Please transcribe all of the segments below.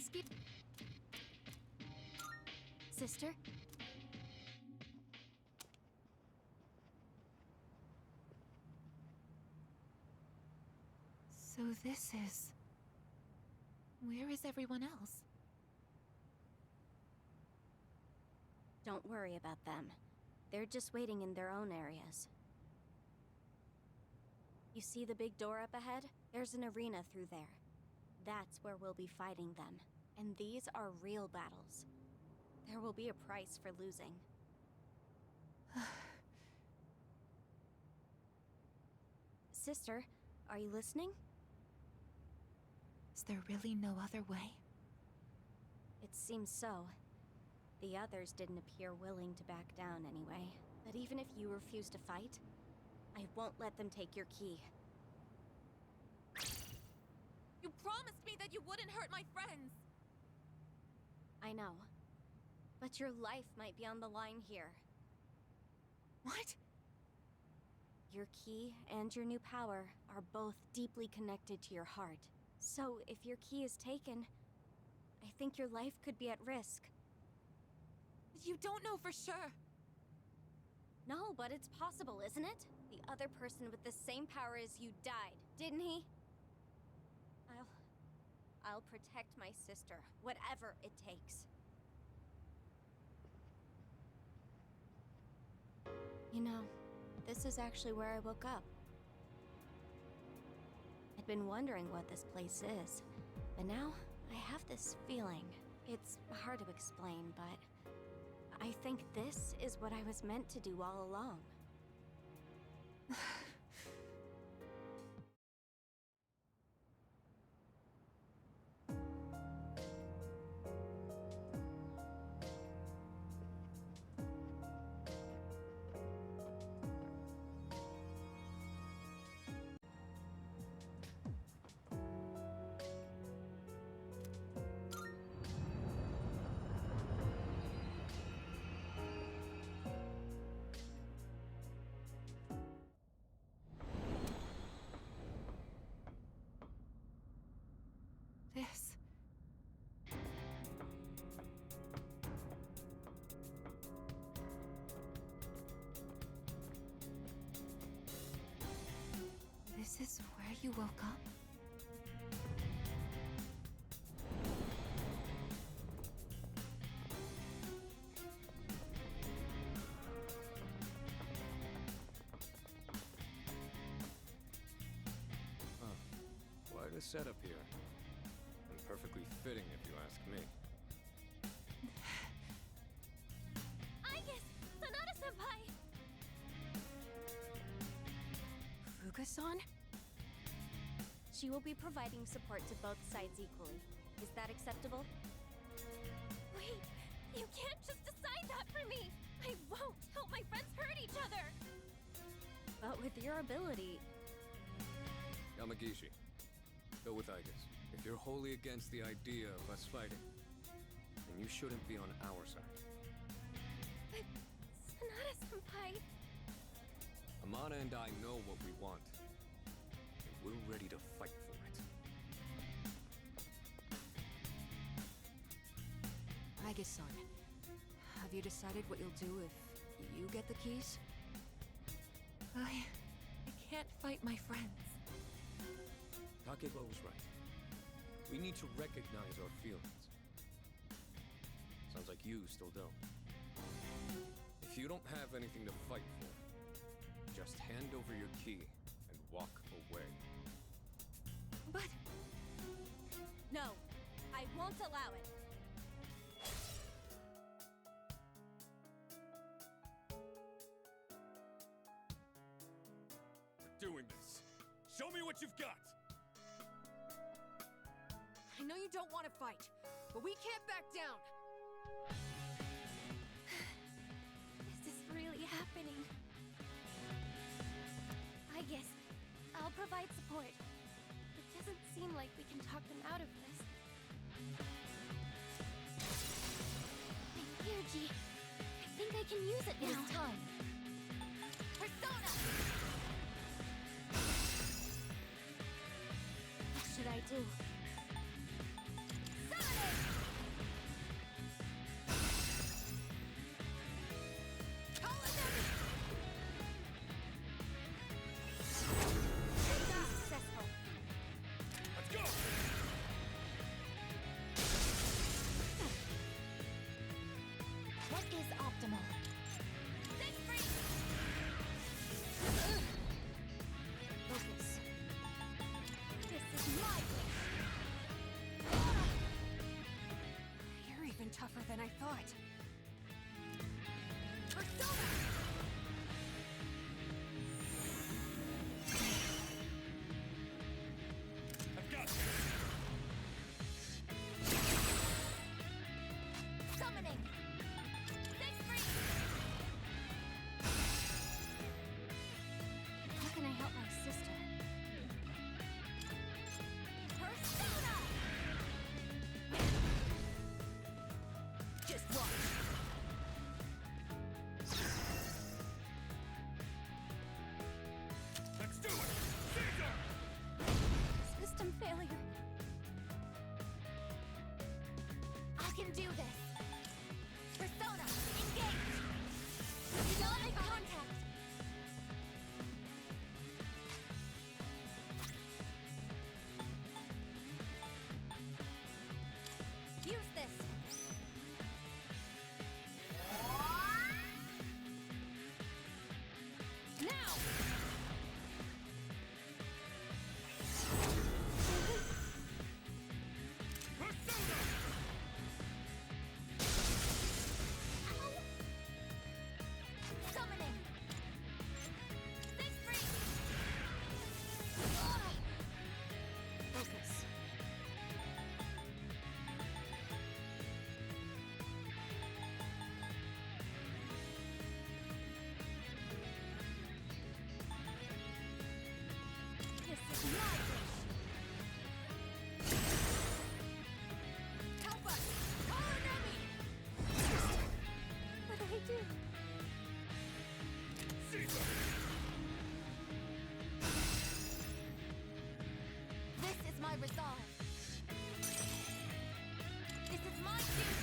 Excuse... Sister? So this is... Where is everyone else? Don't worry about them. They're just waiting in their own areas. You see the big door up ahead? There's an arena through there. That's where we'll be fighting them. And these are real battles. There will be a price for losing. Sister, are you listening? Is there really no other way? It seems so. The others didn't appear willing to back down anyway. But even if you refuse to fight, I won't let them take your key. You promised me that you wouldn't hurt my friends! I know. But your life might be on the line here. What? Your key and your new power are both deeply connected to your heart. So if your key is taken, I think your life could be at risk. You don't know for sure! No, but it's possible, isn't it? The other person with the same power as you died, didn't he? I'll protect my sister, whatever it takes. You know, this is actually where I woke up. I'd been wondering what this place is, but now I have this feeling. It's hard to explain, but I think this is what I was meant to do all along. This... This is where you woke up? Quite a setup here. And perfectly fitting, if you ask me. AIGIS! Sanada-senpai! Fuga-san? She will be providing support to both sides equally. Is that acceptable? Wait! You can't just decide that for me! I won't help my friends hurt each other! But with your ability... Yamagishi, go with AIGIS. If you're wholly against the idea of us fighting, then you shouldn't be on our side. But... Sanada-senpai... Amana and I know what we want. And we're ready to fight for it. AIGIS-san, have you decided what you'll do if you get the keys? I can't fight my friends. Takeba was right. We need to recognize our feelings. Sounds like you still don't. If you don't have anything to fight for, just hand over your key and walk away. But... No, I won't allow it. We're doing this. Show me what you've got! I know you don't want to fight, but we can't back down! Is this really happening? AIGIS, I'll provide support. It doesn't seem like we can talk them out of this. My energy! I think I can use it now! It's time. Persona! What should I do? Sonic! optimal. Stay free! Focus. This is my wish! You're even tougher than I thought. Persona! I've got this. Summoning! Stay free! How can I help my sister? Persona! Just watch. Let's do it! Caesar! System failure. I can do this! Persona, engage! Do not make contact! Use this! Now! Persona! Summoning! Stay free! Focus. This is my wish! Help us! Koromaru! What do I do? Caesar! This is my resolve! This is my duty!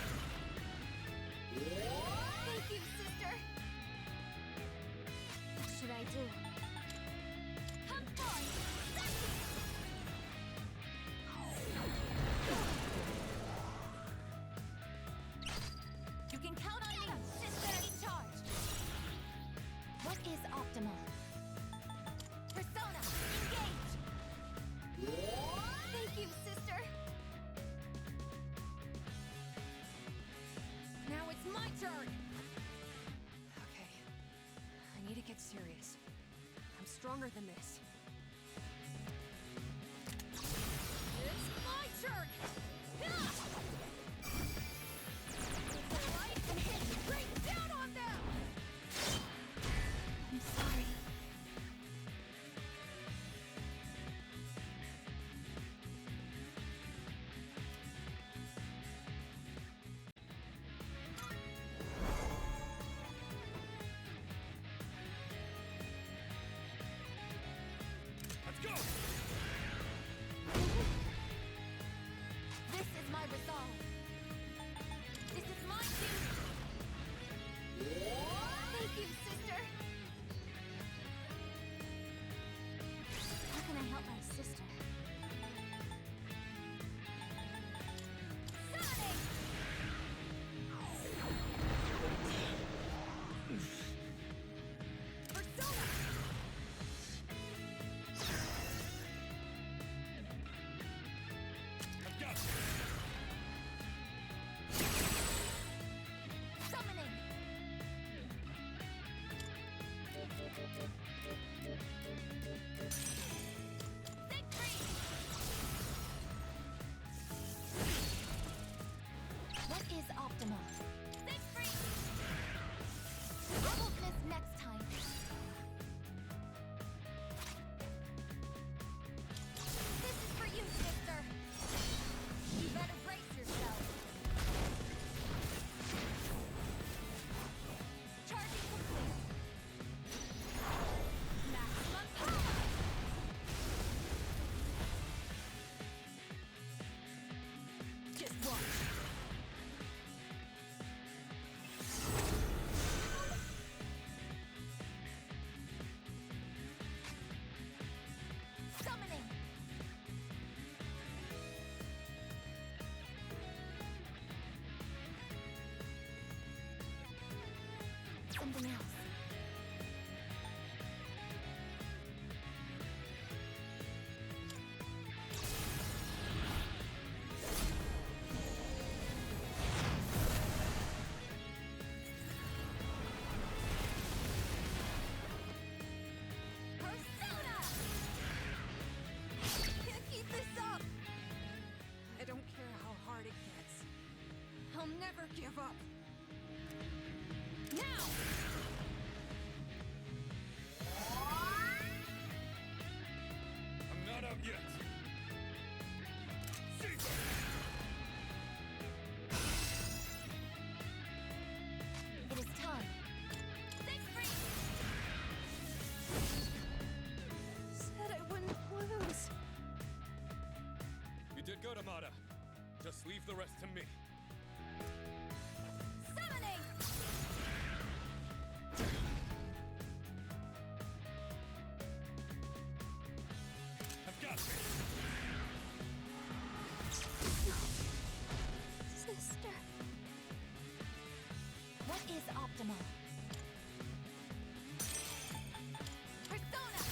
Thank you, sister! What should I do? Come on! You can count on me! Sister in charge! What is optimal? Persona, engage! Thank you, sister! Now it's my turn! Okay. I need to get serious. I'm stronger than this. It's my turn! Ah! Light and hit! Rain down on them! I'm sorry. Let's go! This is my resolve! This is my duty! Thank you, sister! How can I help my sister? Sonic! Persona! I've got this. Summoning! Stay free! What is optimal? Stay free! I won't miss next time! This is for you, sister! You better brace yourself! Charging complete! Maximum power! Just watch. something else. Persona! Can't keep this up! I don't care how hard it gets. I'll never give up. Now! I'm not out yet. Caesar! It is time. Six free! Said I wouldn't lose. You did good, Amada. Just leave the rest to me. Summoning! I've got this. Sister. What is optimal? Persona!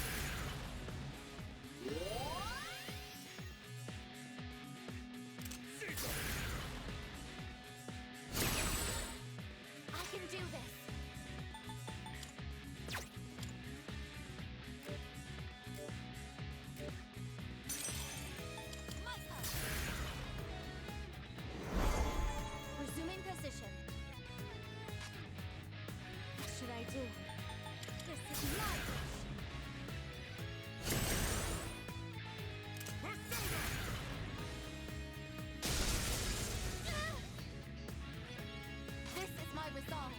Caesar! I can do this. Micah! Resuming position. What should I do? This is my wish! Persona! This is my resolve.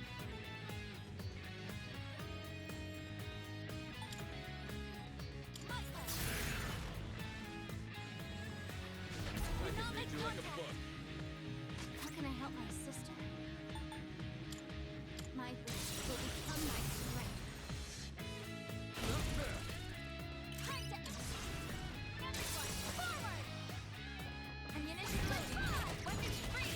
Micah! I can read you like a book. How can I help my sister? My wish will become my strength. Not fair. Time to act! Everyone, forward! Ammunition ready! Weapons free!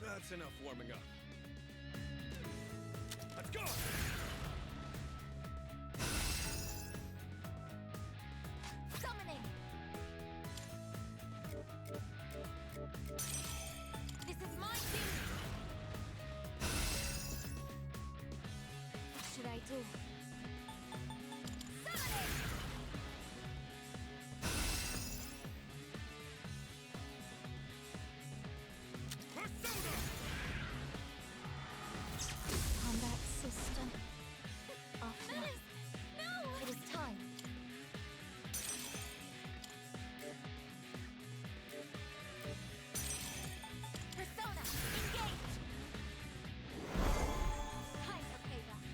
That's enough warming up. Let's go! Summoning! This is my kingdom! What should I do? Summoning! Persona! Combat system. Offline. That is... No! It is time. Persona, engage! Time for payback.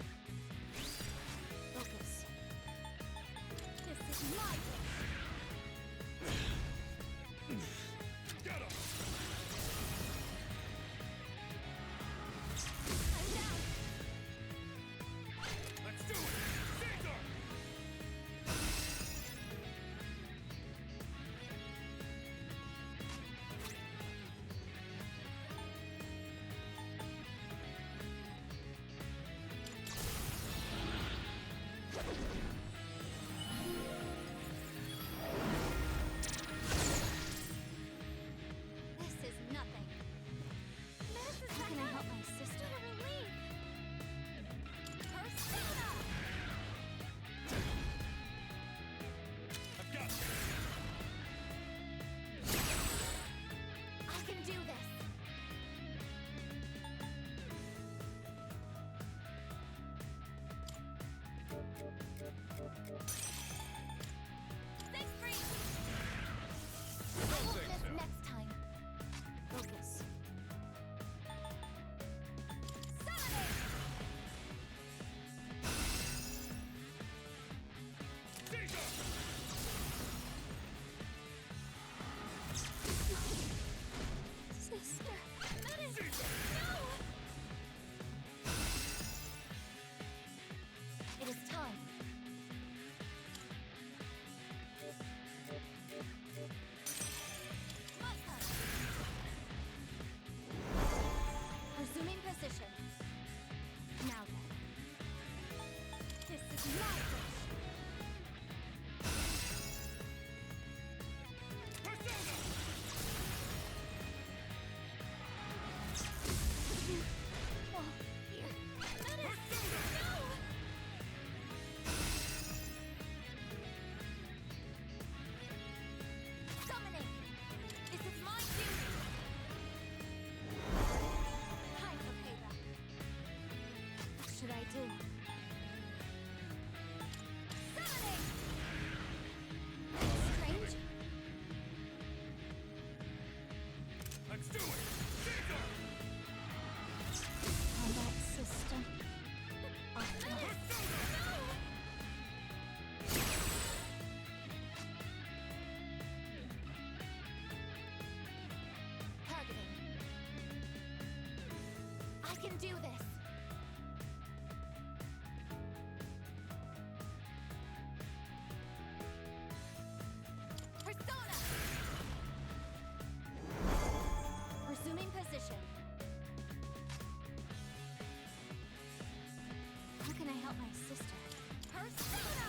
Persona!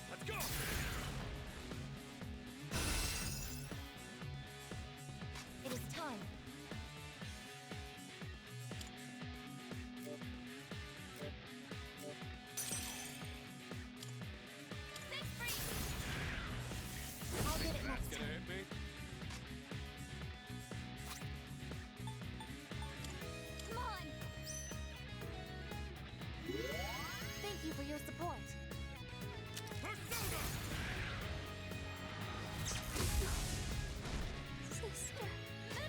Let's go! It is time. Six free! I'll get it That's next gonna time. hit me. Come on! Thank you for your support. Persona! Sister.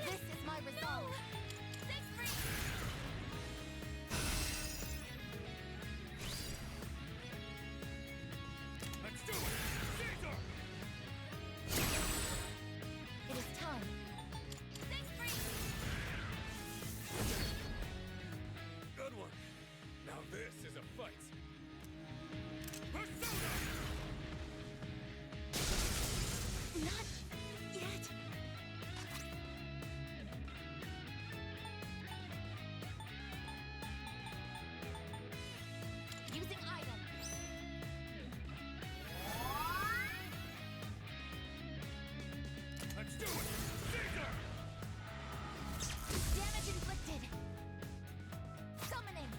This is my resolve. Six free! Let's do it! Caesar! It is time. Six free! Good one. Now this is a fight. Persona! Not yet. Using item. Let's do it! Caesar! Damage inflicted. Summoning.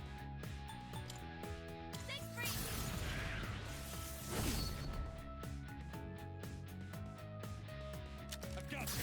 Six free. I've got this!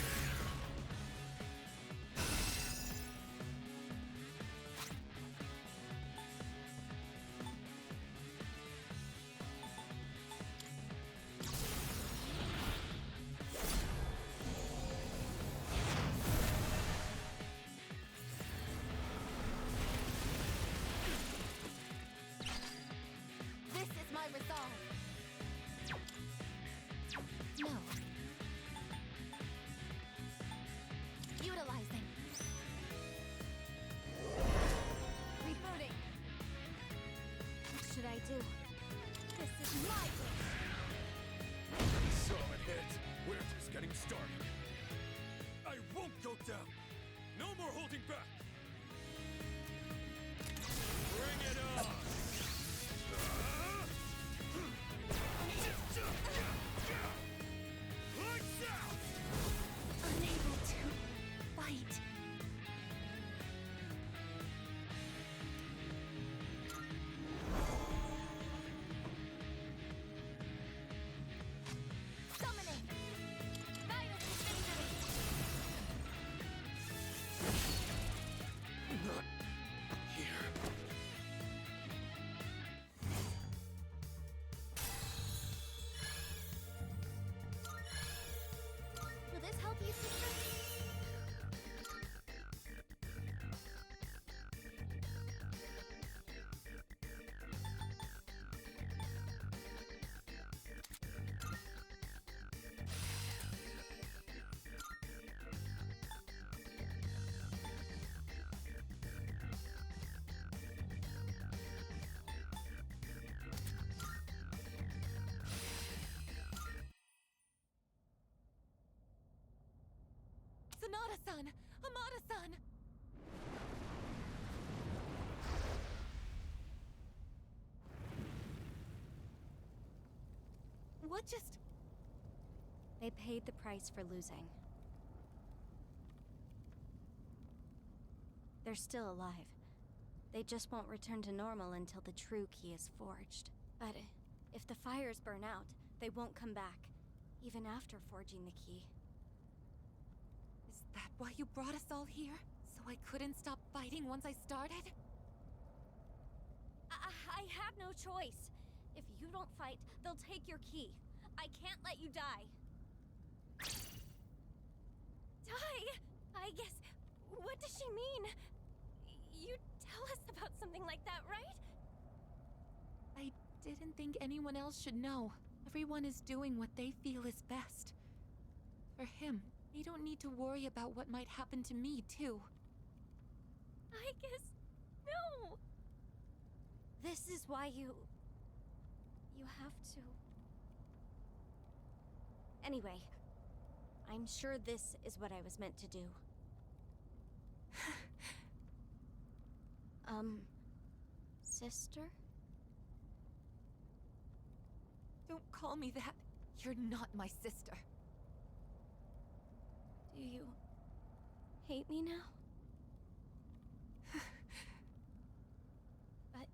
This is my resolve. No. Utilizing. Rebooting. What should I do? This is my wish. Solid hit. We're just getting started. I won't go down. No more holding back. Bring it on. Lights out. Unable to fight. Summoning. Vital Divinity. Not here. Will this help you, sister? Sonata-san! Amada-san! What just... They paid the price for losing. They're still alive. They just won't return to normal until the true key is forged. But if the fires burn out, they won't come back, even after forging the key. Is that why you brought us all here? So I couldn't stop fighting once I started? I have no choice. If you don't fight, they'll take your key. I can't let you die. Die? I guess. What does she mean? You tell us about something like that, right? I didn't think anyone else should know. Everyone is doing what they feel is best. For him, they don't need to worry about what might happen to me, too. I guess. No! This is why you have to... Anyway, I'm sure this is what I was meant to do. Sister? Don't call me that. You're not my sister. Do you hate me now? But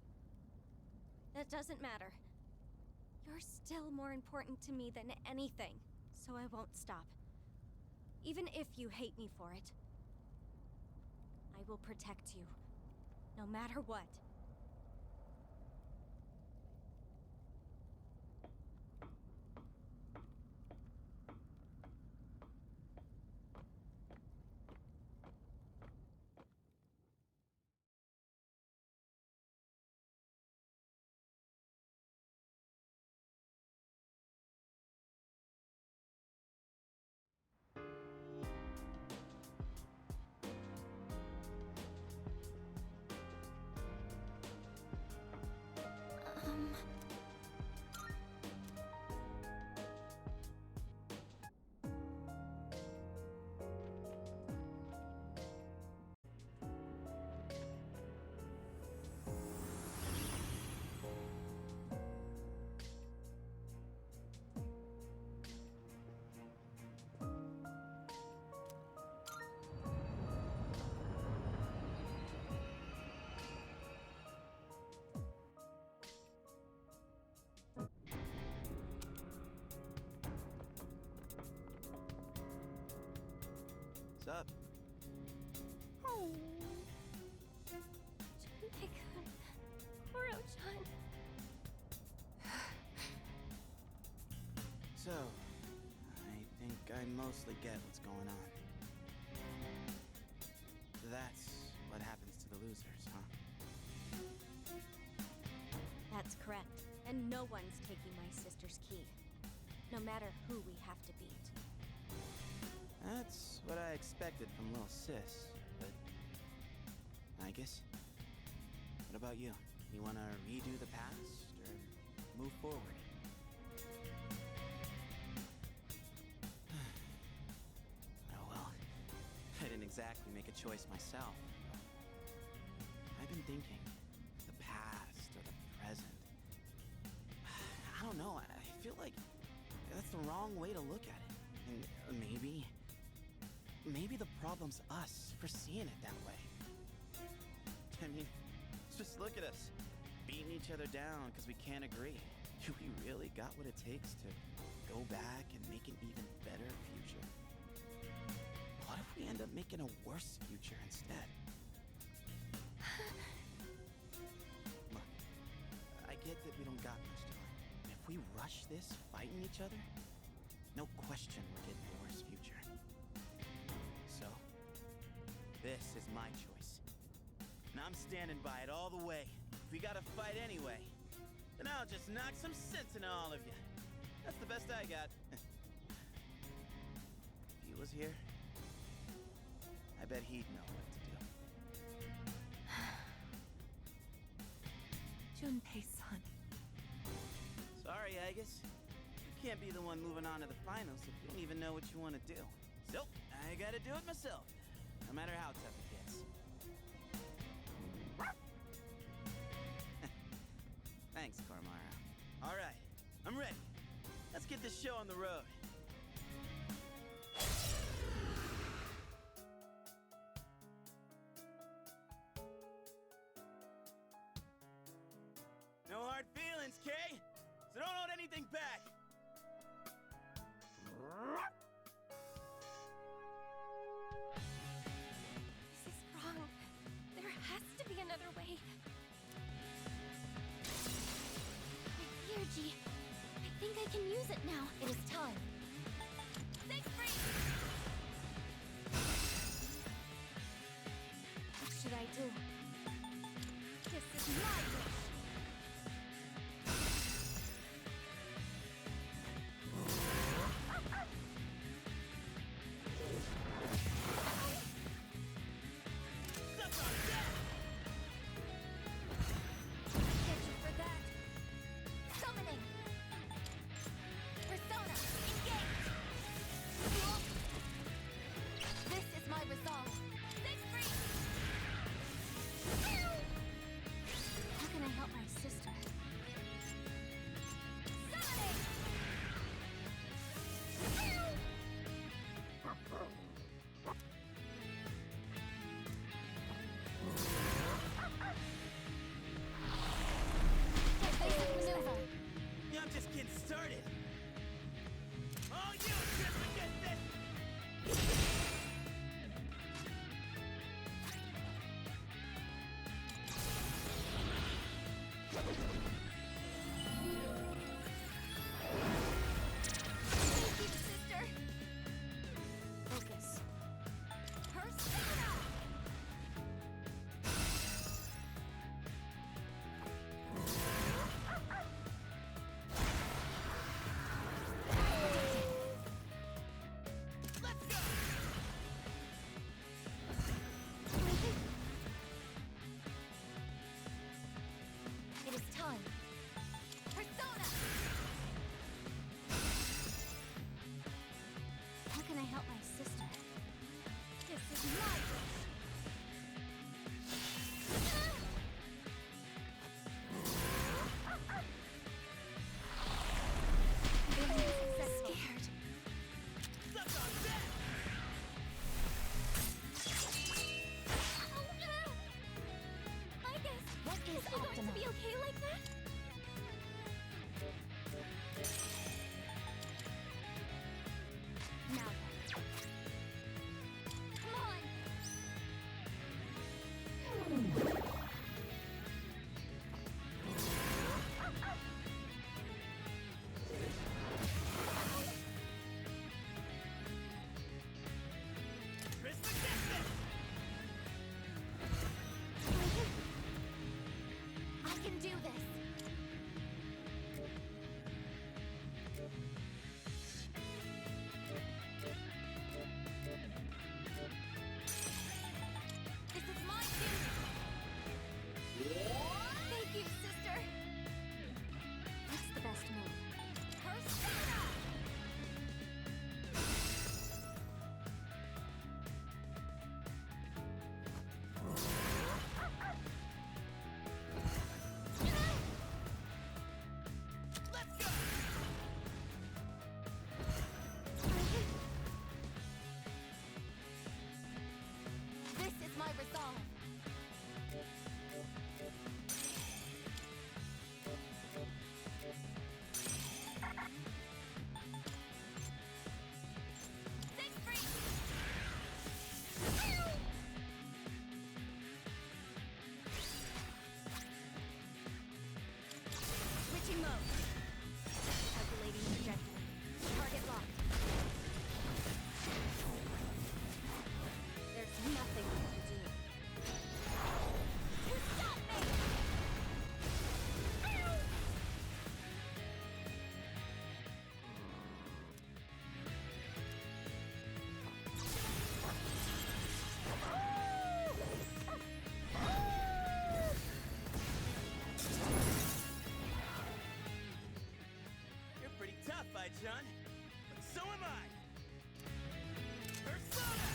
that doesn't matter. You're still more important to me than anything, so I won't stop. Even if you hate me for it. I will protect you, no matter what. What's up? Oh. Junpei-kun. Koro-chan. So, I think I mostly get what's going on. That's what happens to the losers, huh? That's correct. And no one's taking my sister's key. No matter who we have to beat. That's what I expected from little sis, but... AIGIS? What about you? You wanna redo the past, or move forward? Oh well, I didn't exactly make a choice myself. I've been thinking, the past or the present. I don't know, I feel like that's the wrong way to look at it. And maybe the problem's us for seeing it that way. I mean, just look at us, beating each other down because we can't agree. Do we really got what it takes to go back and make an even better future? What if we end up making a worse future instead? Look, I get that we don't got much time. If we rush this, fighting each other, no question we're getting a worse future. So, this is my choice. And I'm standing by it all the way. If we gotta fight anyway, then I'll just knock some sense into all of you. That's the best I got. If he was here, I bet he'd know what to do. Junpei-san. Sorry, AIGIS. You can't be the one moving on to the finals if you don't even know what you want to do. So, I gotta do it myself, no matter how tough it gets. Thanks, Koromaru. All right, I'm ready. Let's get this show on the road. No hard feelings, Kay. So don't hold anything back. This is wrong. There has to be another way. My energy. I think I can use it now. It is time. Six free! What should I do? This is my wish. Get you for that. Summoning. Persona, engage. This is my resolve. Six free! How can I help time. Persona! How can I help my sister? This is my wish! Scared. I guess. What is Is he going to Optima? be okay like that? Now then. Come on! I can do this. This is my duty. Thank you, sister. What's the best move? Persona! This is my resolve. Set free! Switching mode. Calculating trajectory. Target locked. There's nothing we can do. You stop me! You're pretty tough, Ai-chan. But so am I. Persona!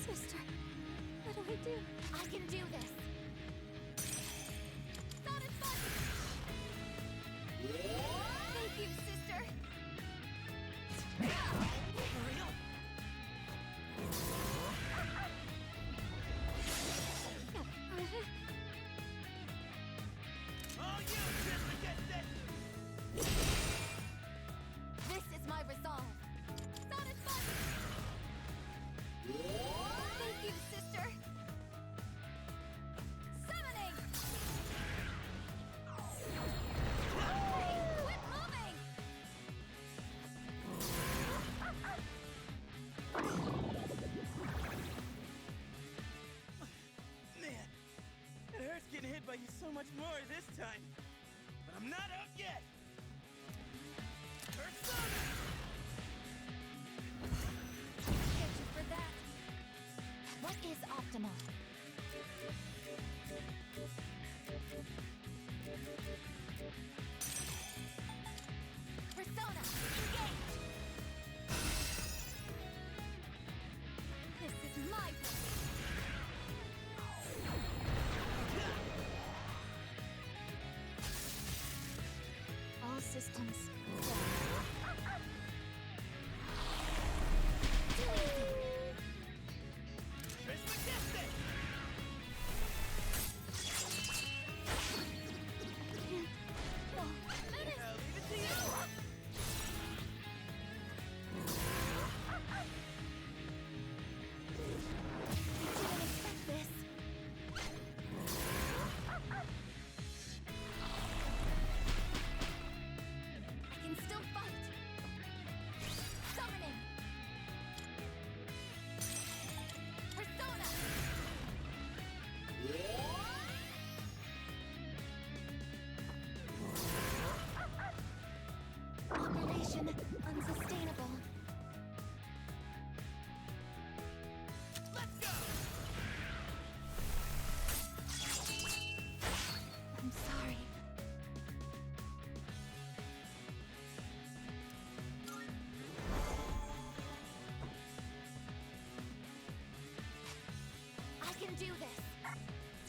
Sister, what do I do? I can do this. Thought it's fun! Thank you, sister! For real? Oh, you just against it! This is my resolve. Thought it's fun! Thank you, sister!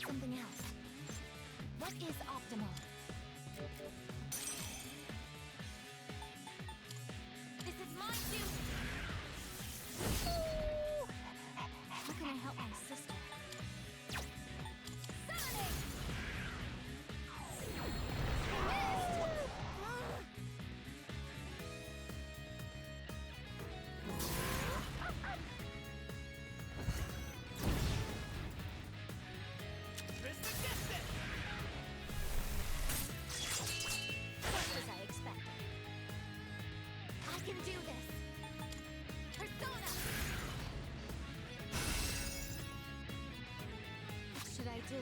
something else. What is optimal? This is my duty! How can I help my sister? Summoning! Just as I expected. I can do this! Persona! What should I do?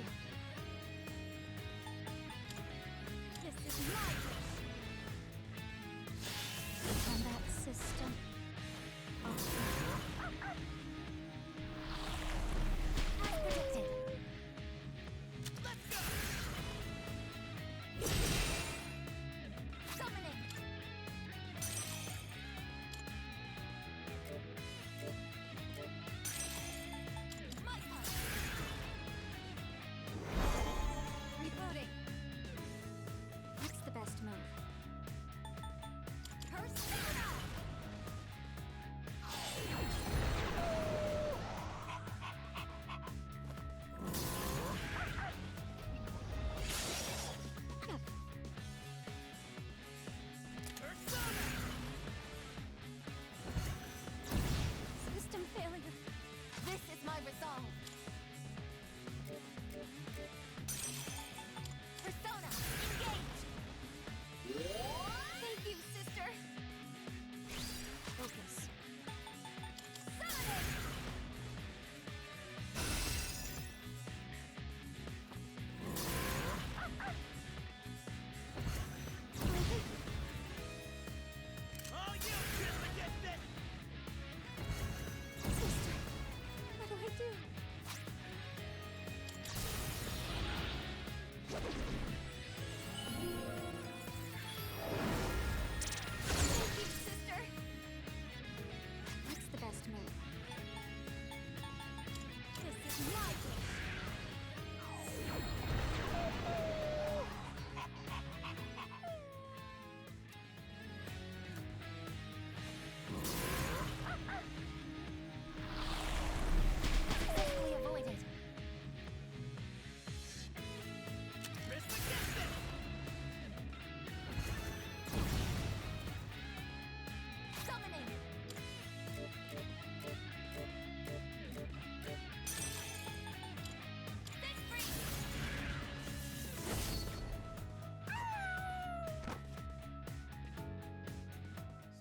This is my wish! Combat system. As predicted. Let's go! Summoning! My part! Rebooting! What's the best move? Persona! System failure. This is my resolve. Persona, engage! Thank you, sister. Focus. Summoning! All you kids against it! Sister, what do I do? Thank you, sister. What's the best move? This is my wish. Successfully avoided. Risk against it! Summoning! Set free!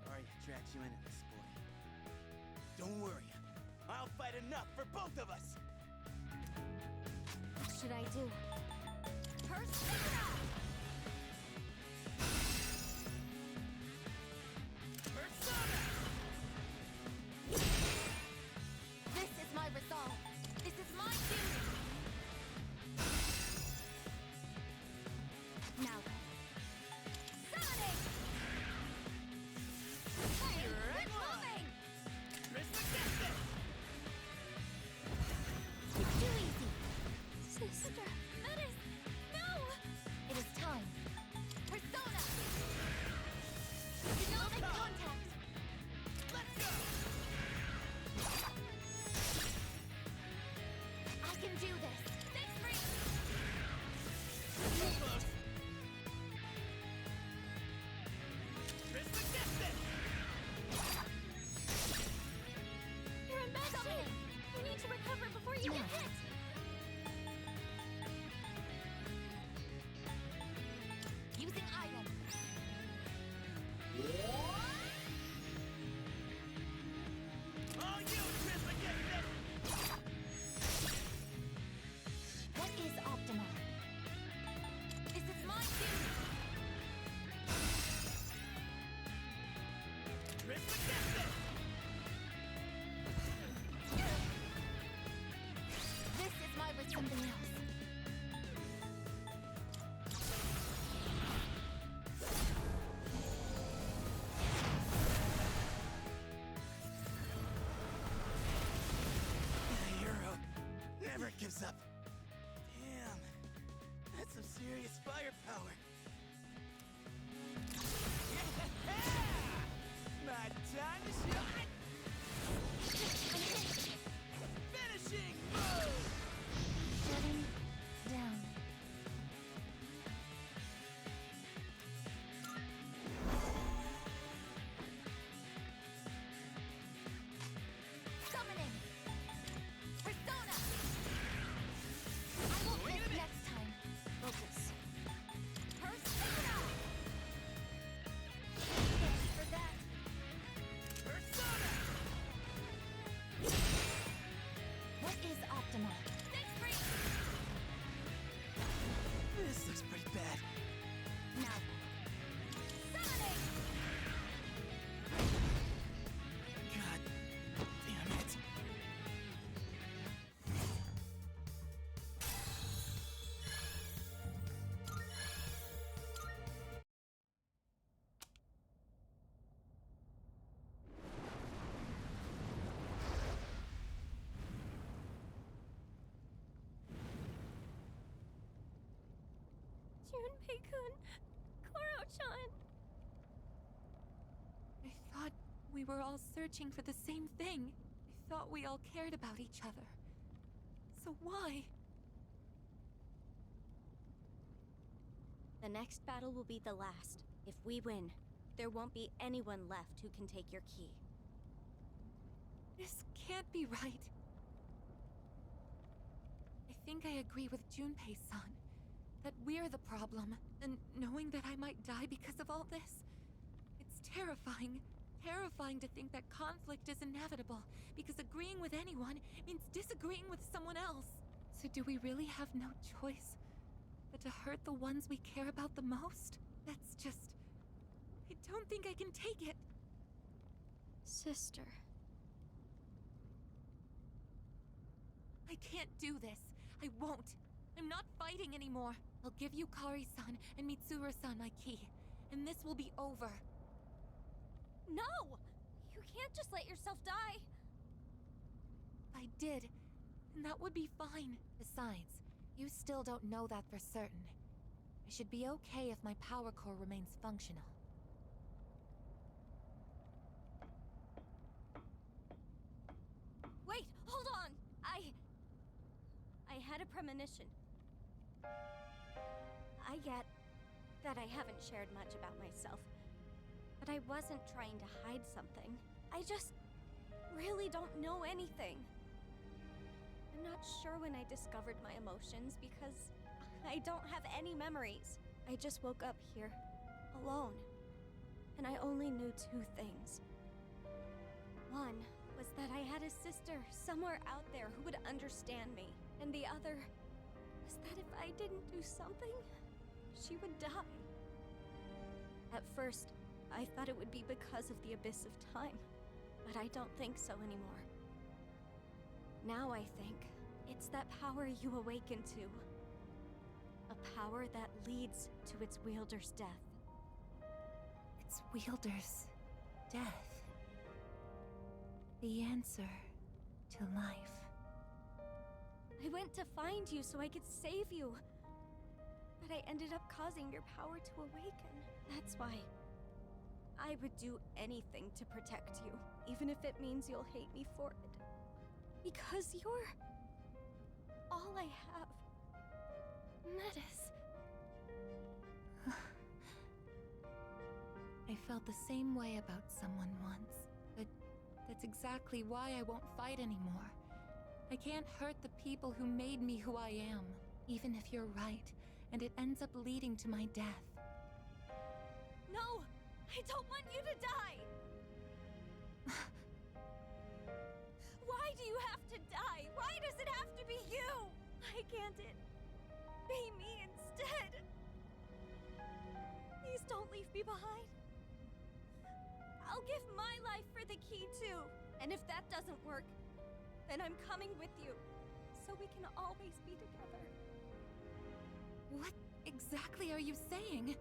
Sorry I dragged you into this, boy. Don't worry. I'll fight enough for both of us! What should I do? Persona! Persona! This is my resolve. This is my duty. Now then. Summoning! Keep moving! Risk against it! Too easy. Sister. That is... No! It is time. Persona! Do not make contact! Let's go! I can do this! Set free! Almost! Risk against it! You're in bad shape! You need to recover before you get hit! Using item. All you kids against it! What is optimal? This is my duty! Risk against it! This is my with something else. The hero never gives up. Damn. serious firepower. My time to shine! Finishing move! Shutting down. Summoning! Persona! I will Wait a think minute. next time. Focus. Persona! Thanks for that. Persona! What is optimal? This looks pretty bad. Now. Summoning! God damn it. Junpei-kun, Koro-chan. I thought we were all searching for the same thing. I thought we all cared about each other. So why? The next battle will be the last. If we win, there won't be anyone left who can take your key. This can't be right. I think I agree with Junpei-san. That we're the problem, and knowing that I might die because of all this. It's terrifying. Terrifying to think that conflict is inevitable, because agreeing with anyone means disagreeing with someone else. So do we really have no choice but to hurt the ones we care about the most? That's just... I don't think I can take it. Sister. I can't do this. I won't. I'm not fighting anymore. I'll give Yukari-san and Mitsuru-san my key, and this will be over. No! You can't just let yourself die! If I did, then that would be fine. Besides, you still don't know that for certain. I should be okay if my power core remains functional. Wait, hold on! I had a premonition. I get that I haven't shared much about myself, but I wasn't trying to hide something. I just really don't know anything. I'm not sure when I discovered my emotions because I don't have any memories. I just woke up here, alone, and I only knew two things. One was that I had a sister somewhere out there who would understand me, and the other was that if I didn't do something, she would die. At first, I thought it would be because of the abyss of time, but I don't think so anymore. Now I think it's that power you awaken to. A power that leads to its wielder's death. Its wielder's death. The answer to life. I went to find you so I could save you. But I ended up causing your power to awaken. That's why I would do anything to protect you, even if it means you'll hate me for it. Because you're all I have. Metis. I felt the same way about someone once, but that's exactly why I won't fight anymore. I can't hurt the people who made me who I am, even if you're right, and it ends up leading to my death. No! I don't want you to die! Why do you have to die? Why does it have to be you? Why can't it be me instead? Please don't leave me behind. I'll give my life for the key too. And if that doesn't work, then I'm coming with you, so we can always be together. What exactly are you saying?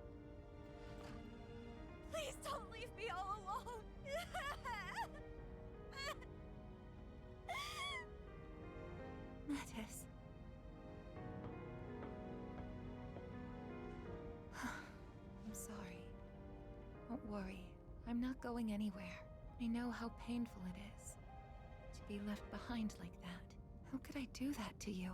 Please don't leave me all alone! Metis. worry. I'm not going anywhere. I know how painful it is to be left behind like that. How could I do that to you?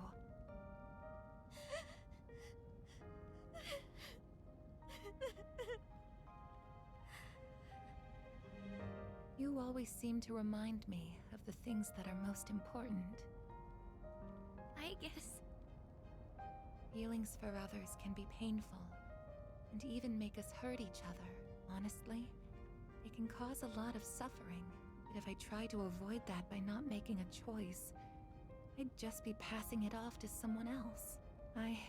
You always seem to remind me of the things that are most important. I guess. Feelings for others can be painful, and even make us hurt each other. Honestly, it can cause a lot of suffering. But if I try to avoid that by not making a choice, I'd just be passing it off to someone else. I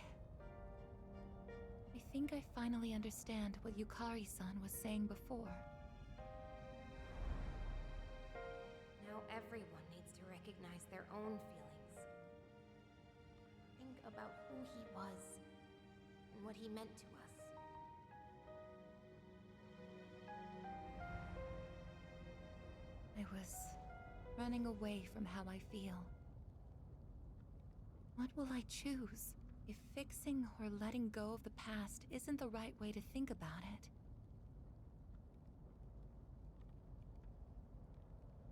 think I finally understand what Yukari-san was saying before. Now everyone needs to recognize their own feelings. Think about who he was and what he meant to us. I was running away from how I feel. What will I choose? If fixing or letting go of the past isn't the right way to think about it.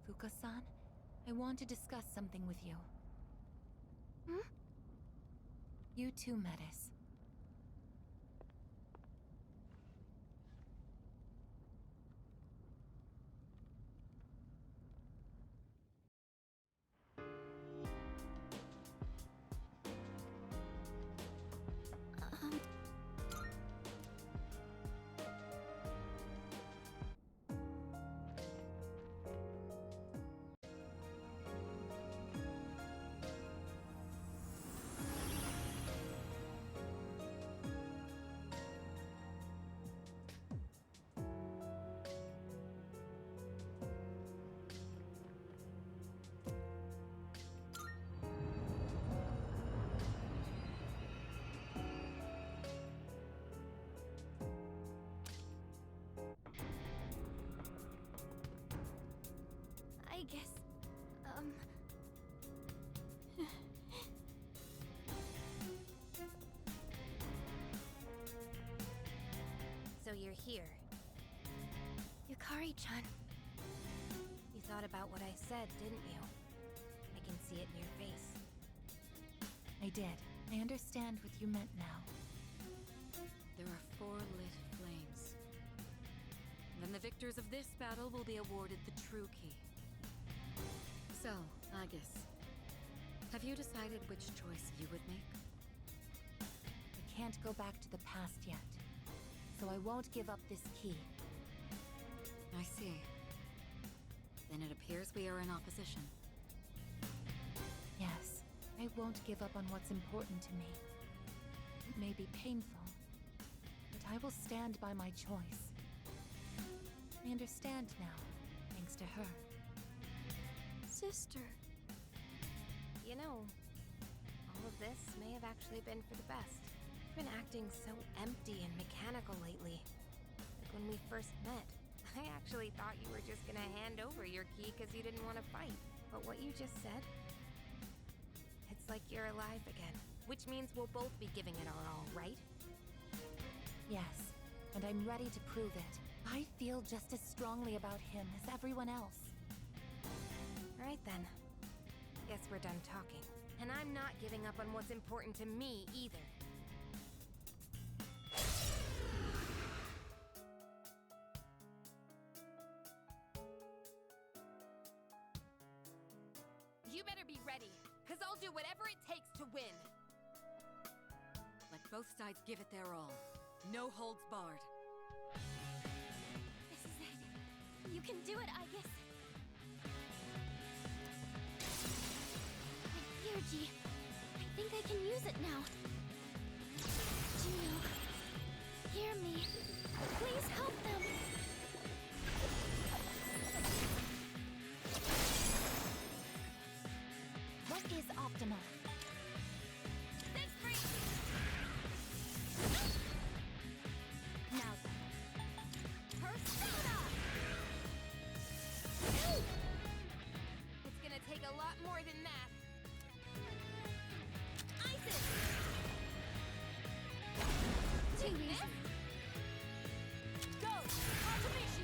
Fuka-san, I want to discuss something with you. Hmm? You too, Metis. I guess, So you're here. Yukari-chan. You thought about what I said, didn't you? I can see it in your face. I did. I understand what you meant now. There are 4 lit flames. Then the victors of this battle will be awarded the true key. So, AIGIS, have you decided which choice you would make? I can't go back to the past yet, so I won't give up this key. I see. Then it appears we are in opposition. Yes, I won't give up on what's important to me. It may be painful, but I will stand by my choice. I understand now, thanks to her. Sister. You know, all of this may have actually been for the best. You've been acting so empty and mechanical lately. Like when we first met, I actually thought you were just gonna hand over your key because you didn't want to fight. But what you just said, it's like you're alive again. Which means we'll both be giving it our all, right? Yes, and I'm ready to prove it. I feel just as strongly about him as everyone else. Alright then. Guess we're done talking. And I'm not giving up on what's important to me either. You better be ready, because I'll do whatever it takes to win. Let both sides give it their all. No holds barred. This is it. You can do it, AIGIS. My Fuji. I think I can use it now. Gino, hear me. Please help them. What is optimal? This free. Now then. Persona! It's gonna take a lot more than that. ISIS! Too easy. Go! Automation!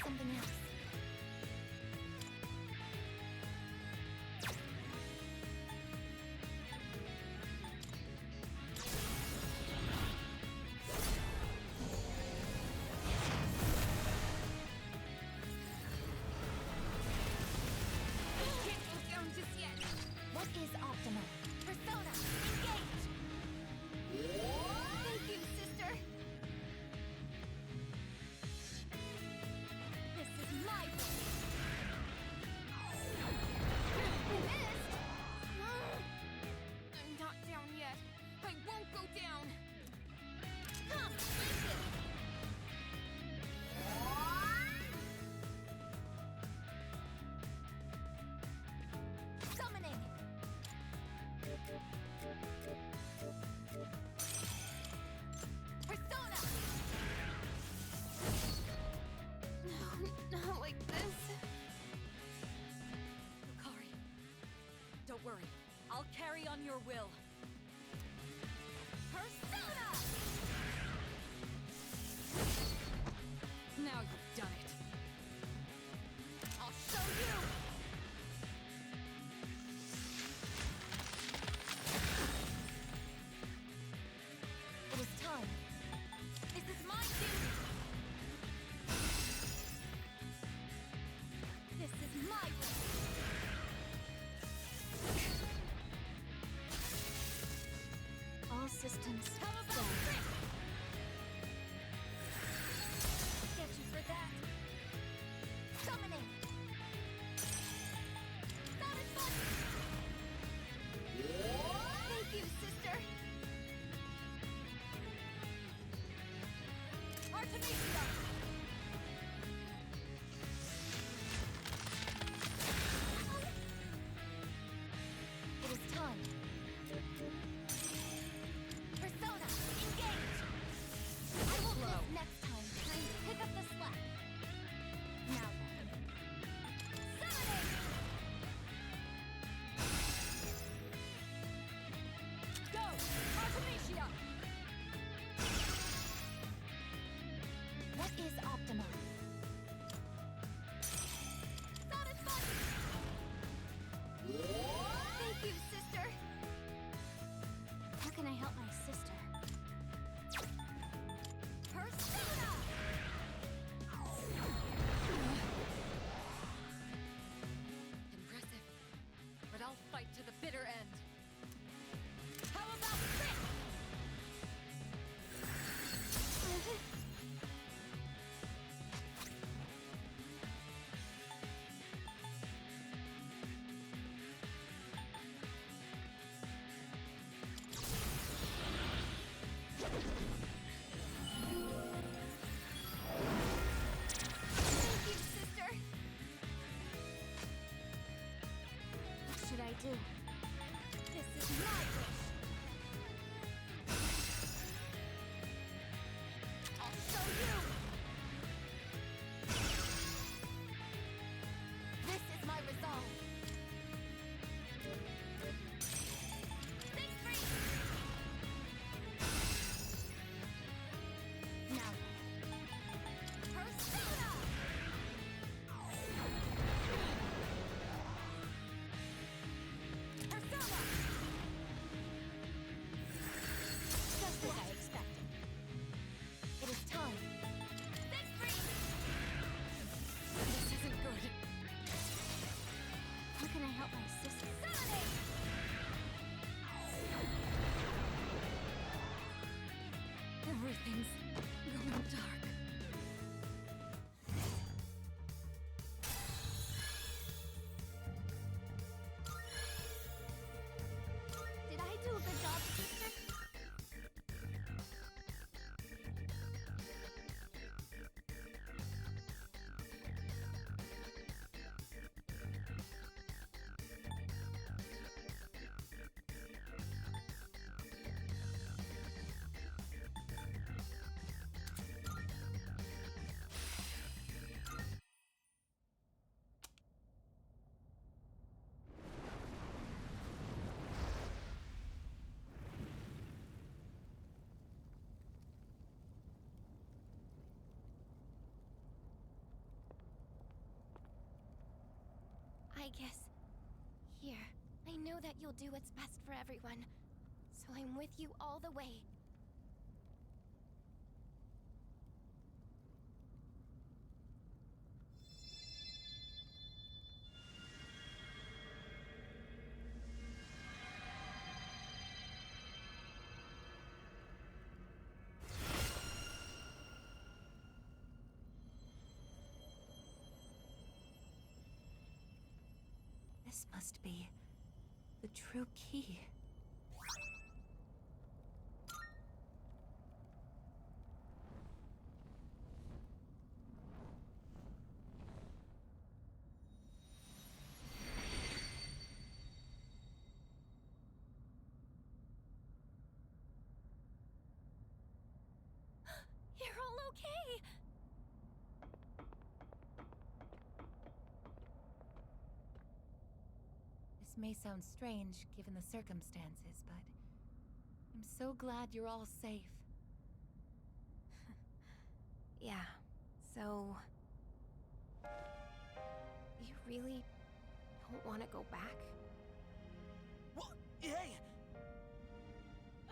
something else. Can't go down just yet. What is optimal? Persona, engage! Thank you, sister! This is my way! Missed! I'm not down yet. I won't go down. Come, listen! Summoning! Persona! No, not like this. Yukari, don't worry. I'll carry on your will. Persona! Now you've done it. I'll show you! It is time. This is my duty! This is my way! All systems How about go. Rick? Get you for that! Summoning! That is fun! Thank you, sister! Artemisia! It is time. Persona, engage! I will miss next time. Time to pick up the slack. Now then. Summoning! Go! Artemisia! What is optimal? That is fun! Thank you, sister! How can I help my sister? Persona! Impressive. But I'll fight to the bitter end. How about Rick? Thank you, sister! What should I do? This is my wish! I'll show you! This is my resolve! Stay free! Now, Persona! Persona! Just as I expected. It is time. Stay free! This isn't good. How can I help my sister? Summoning! Everything's going dark. Did I do a good job, sister? Aigis. Here, I know that you'll do what's best for everyone, so I'm with you all the way. This must be the true key. You're all okay! This may sound strange given the circumstances, but I'm so glad you're all safe. Yeah, so... You really don't want to go back? What? Hey!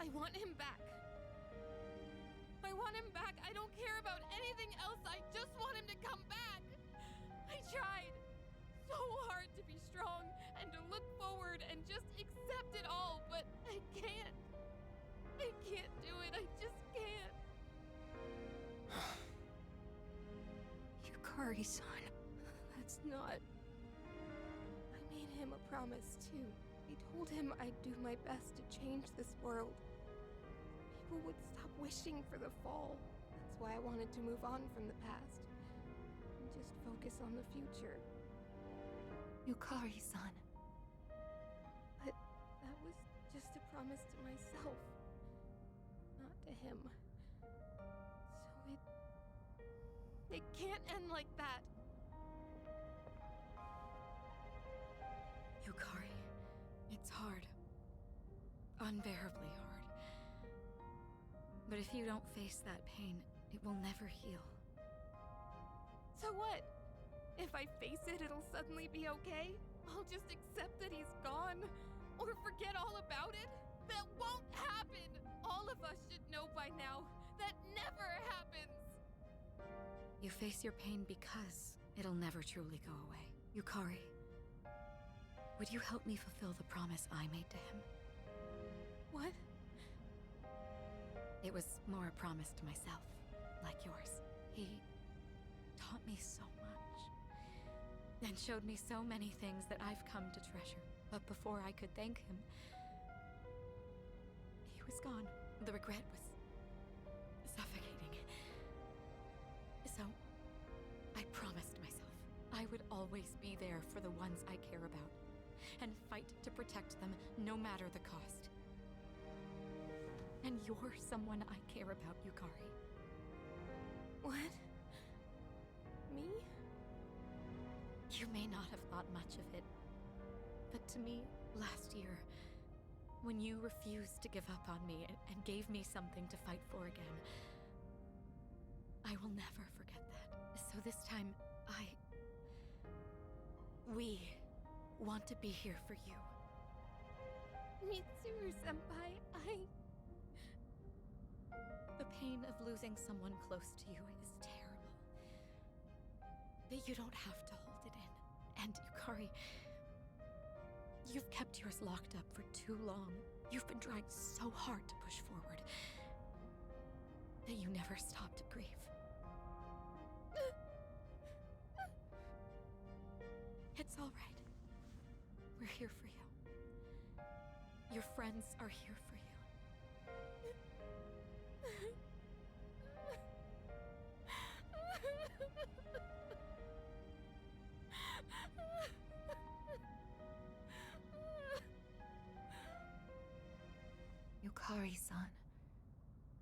I want him back. I want him back. I don't care about anything else. I just want him to come back. I tried so hard to be strong and to look forward and just accept it all, but I can't. I can't do it. I just can't. Yukari-san. That's not... I made him a promise, too. I told him I'd do my best to change this world. People would stop wishing for the fall. That's why I wanted to move on from the past. And just focus on the future. Yukari-san. But that was just a promise to myself. Not to him. So It can't end like that. Yukari, it's hard. Unbearably hard. But if you don't face that pain, it will never heal. So what? If I face it, it'll suddenly be okay? I'll just accept that he's gone? Or forget all about it? That won't happen! All of us should know by now. That never happens! You face your pain because it'll never truly go away. Yukari, would you help me fulfill the promise I made to him? What? It was more a promise to myself, like yours. He taught me so much, and showed me so many things that I've come to treasure. But before I could thank him, he was gone. The regret was suffocating. So, I promised myself I would always be there for the ones I care about, and fight to protect them no matter the cost. And you're someone I care about, Yukari. what? Me? You may not have thought much of it, but to me, last year, when you refused to give up on me and gave me something to fight for again, I will never forget that. So this time, we want to be here for you. Mitsuru-senpai, The pain of losing someone close to you is terrible. But you don't have to hold it in. And Yukari, you've kept yours locked up for too long. You've been trying so hard to push forward that you never stop to grieve. It's all right. We're here for you. Your friends are here for you. Yukari-san.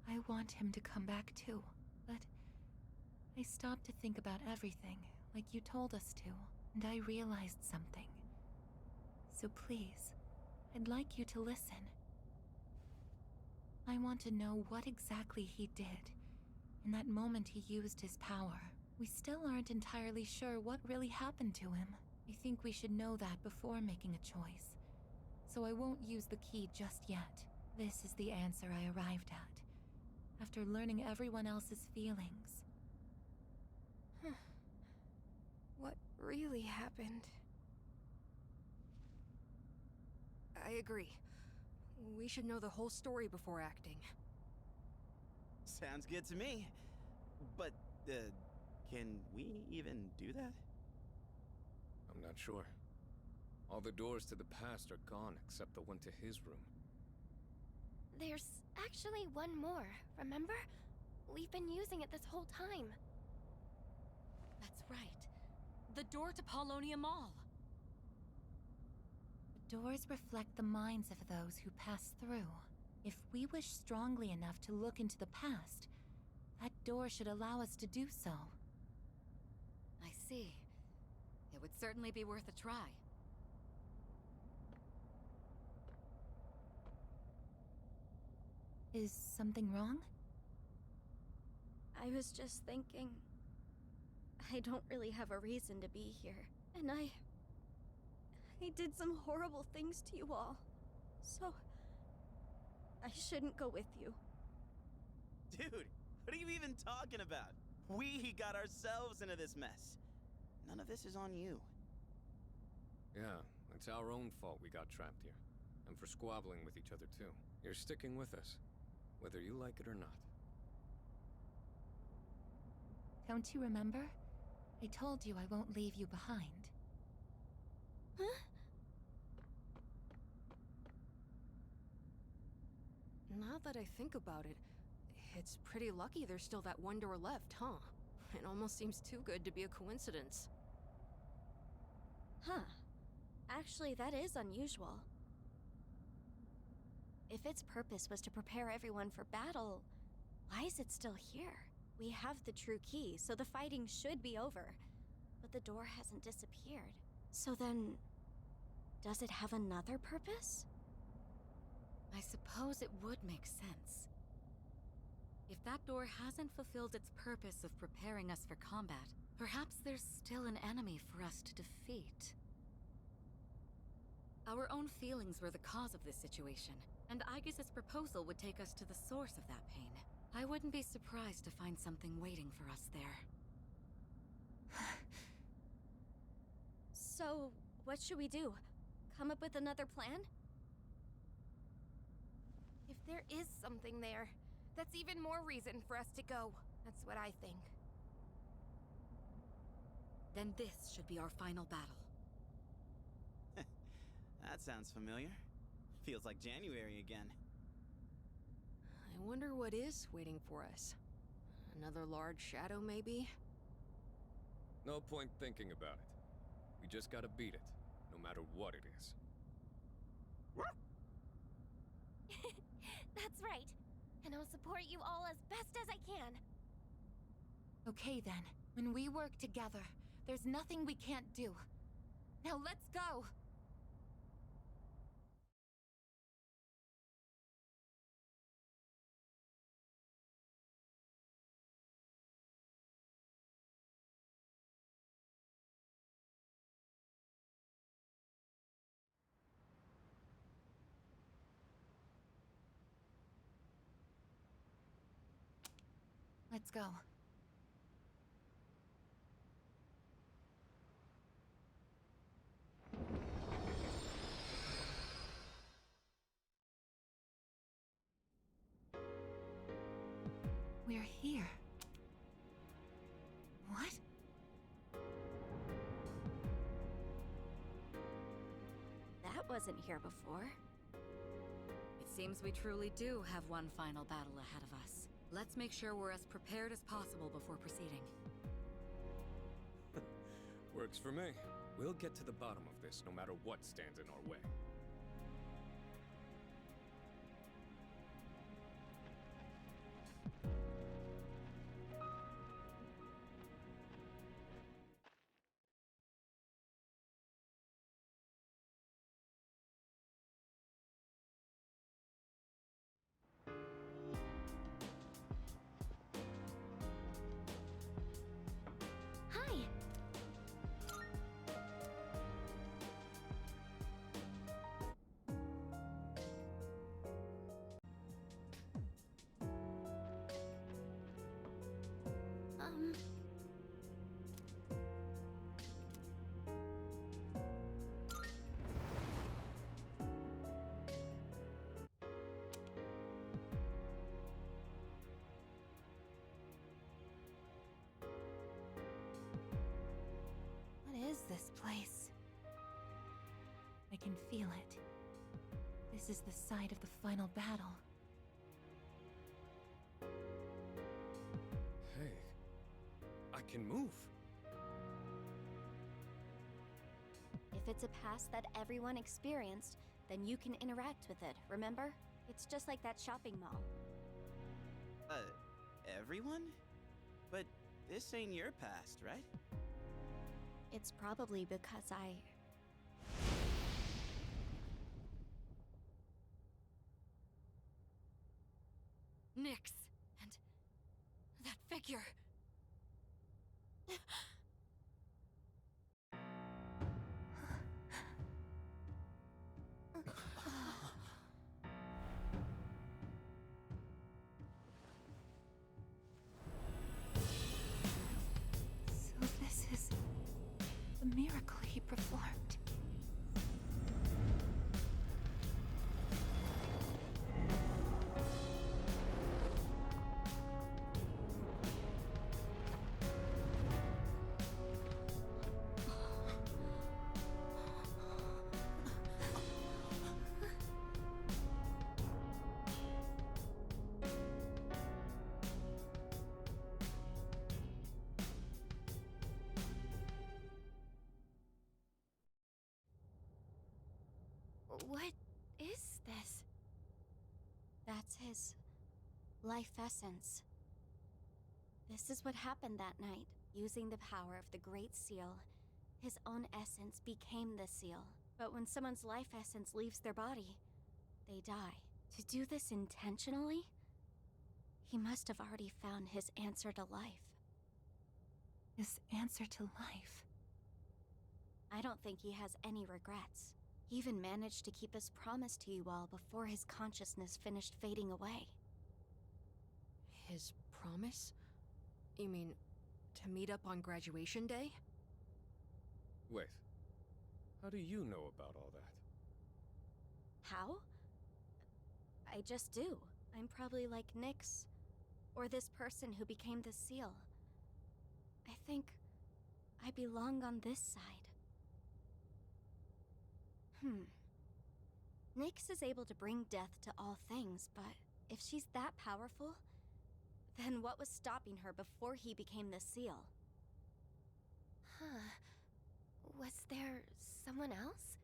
I want him to come back too, but I stopped to think about everything, like you told us to, and I realized something. So please, I'd like you to listen. I want to know what exactly he did. In that moment he used his power. We still aren't entirely sure what really happened to him. I think we should know that before making a choice. So I won't use the key just yet. This is the answer I arrived at, after learning everyone else's feelings. What really happened? I agree. We should know the whole story before acting. Sounds good to me. But, can we even do that? I'm not sure. All the doors to the past are gone except the one to his room. There's actually one more, remember? We've been using it this whole time. That's right. The door to Paulownia Mall. The doors reflect the minds of those who pass through. If we wish strongly enough to look into the past, that door should allow us to do so. I see. It would certainly be worth a try. Is something wrong? I was just thinking... I don't really have a reason to be here. And I did some horrible things to you all. So... I shouldn't go with you. Dude, what are you even talking about? We got ourselves into this mess. None of this is on you. Yeah, it's our own fault we got trapped here. And for squabbling with each other too. You're sticking with us, whether you like it or not. Don't you remember? I told you I won't leave you behind. Huh? Now that I think about it, it's pretty lucky there's still that one door left, huh? It almost seems too good to be a coincidence. Huh. Actually, that is unusual. If its purpose was to prepare everyone for battle, why is it still here? We have the true key, so the fighting should be over. But the door hasn't disappeared. So then... does it have another purpose? I suppose it would make sense. If that door hasn't fulfilled its purpose of preparing us for combat, perhaps there's still an enemy for us to defeat. Our own feelings were the cause of this situation, and AIGIS' proposal would take us to the source of that pain. I wouldn't be surprised to find something waiting for us there. So, what should we do? Come up with another plan? If there is something there, that's even more reason for us to go. That's what I think. Then this should be our final battle. That sounds familiar. Feels like January again. I wonder what is waiting for us. Another large shadow, maybe? No point thinking about it. We just gotta beat it, no matter what it is. That's right. And I'll support you all as best as I can. Okay then, when we work together, there's nothing we can't do. Now let's go! Let's go. We're here. What? That wasn't here before. It seems we truly do have one final battle ahead of us. Let's make sure we're as prepared as possible before proceeding. Works for me. We'll get to the bottom of this, no matter what stands in our way. Hi. can feel it. This is the site of the final battle. Hey, I can move. If it's a past that everyone experienced, then you can interact with it, remember? It's just like that shopping mall. Everyone? But this ain't your past, right? It's probably because I... Nyx! And... that figure! So this is the miracle he performed. What is this? That's his... life essence. This is what happened that night. Using the power of the Great Seal, his own essence became the seal. But when someone's life essence leaves their body, they die. To do this intentionally? He must have already found his answer to life. His answer to life. I don't think he has any regrets. He even managed to keep his promise to you all before his consciousness finished fading away. His promise? You mean, to meet up on graduation day? Wait, how do you know about all that? How? I just do. I'm probably like Nyx, or this person who became the seal. I think I belong on this side. Nyx is able to bring death to all things, but if she's that powerful, then what was stopping her before he became the seal? Huh. Was there someone else?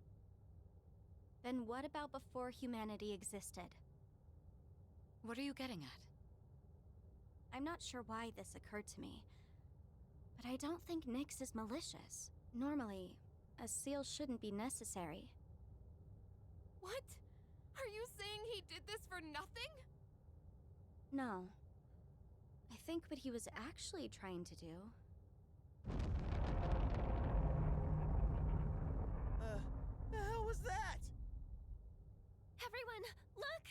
Then what about before humanity existed? What are you getting at? I'm not sure why this occurred to me, but I don't think Nyx is malicious. Normally, a seal shouldn't be necessary. What? Are you saying he did this for nothing? No. I think what he was actually trying to do... The hell was that? Everyone, look!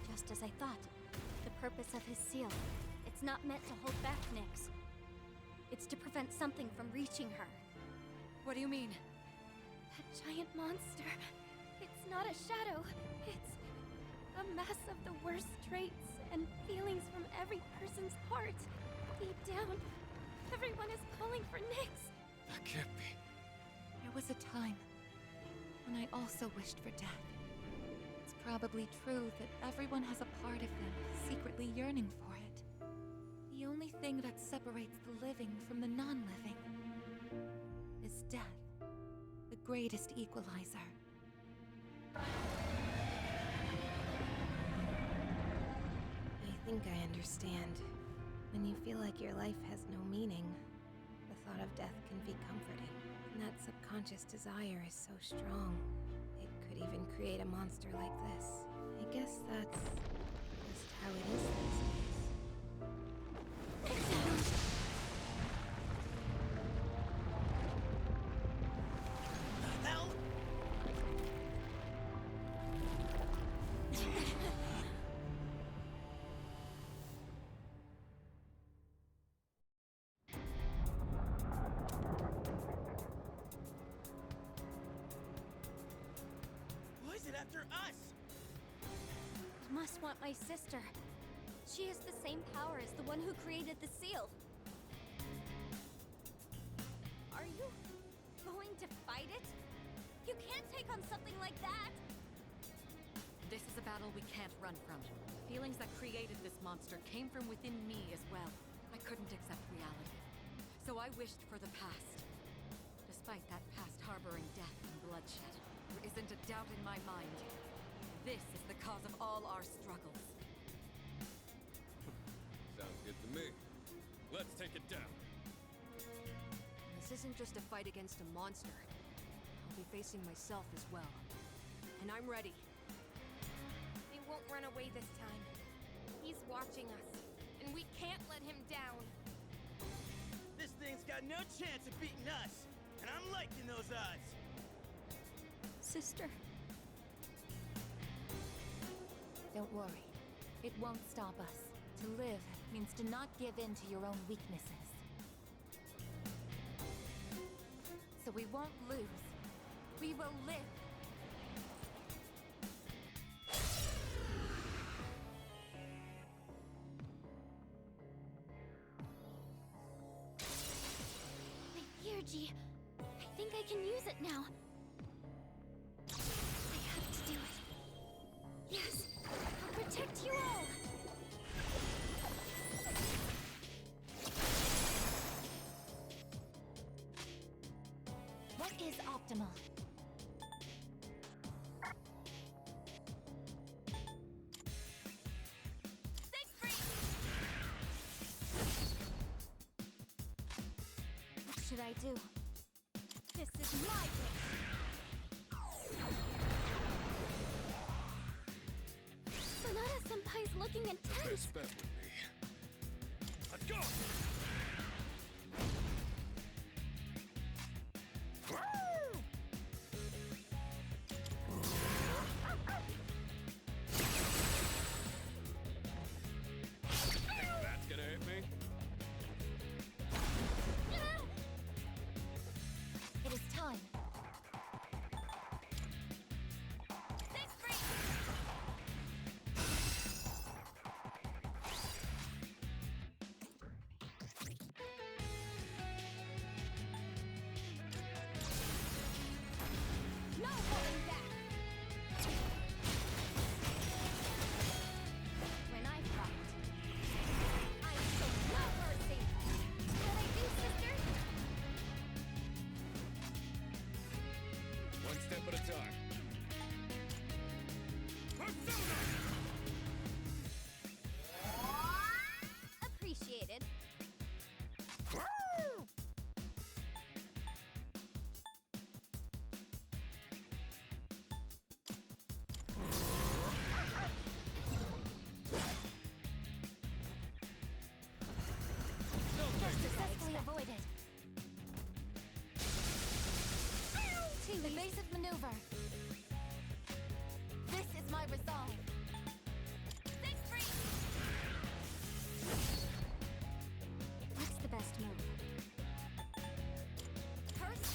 Just as I thought. The purpose of his seal. It's not meant to hold back Nyx. It's to prevent something from reaching her. What do you mean? That giant monster. It's not a shadow. It's a mass of the worst traits and feelings from every person's heart. Deep down, everyone is calling for Nyx. That can't be. There was a time when I also wished for death. It's probably true that everyone has a part of them secretly yearning for it. The only thing that separates the living from the non-living is death, the greatest equalizer. I think I understand. When you feel like your life has no meaning, the thought of death can be comforting. And that subconscious desire is so strong, it could even create a monster like this. I guess that's just how it is these days. Hell! after us! You must want my sister. She has the same power as the one who created the seal. Are you going to fight it? You can't take on something like that! This is a battle we can't run from. The feelings that created this monster came from within me as well. I couldn't accept reality. So I wished for the past. Despite that past harboring death and bloodshed, there isn't a doubt in my mind. This is the cause of all our struggles. Sounds good to me. Let's take it down. This isn't just a fight against a monster. I'll be facing myself as well. And I'm ready. He won't run away this time. He's watching us, and we can't let him down. This thing's got no chance of beating us, and I'm liking those odds. Sister. Don't worry. It won't stop us. To live means to not give in to your own weaknesses. So we won't lose. We will live. My Theurgy. I think I can use it now. I have to do it. Yes! I'll protect you all! What is optimal? What should I do? This is my wish! Sonata-senpai's looking intense! Best bet would be... Let's go! That's gonna hit me? It is time. No holding back! When I fight, I show no mercy! What I do, sister? One step at a time. Appreciated. Successfully avoided. Evasive maneuver. This is my resolve. What's the best move? Let's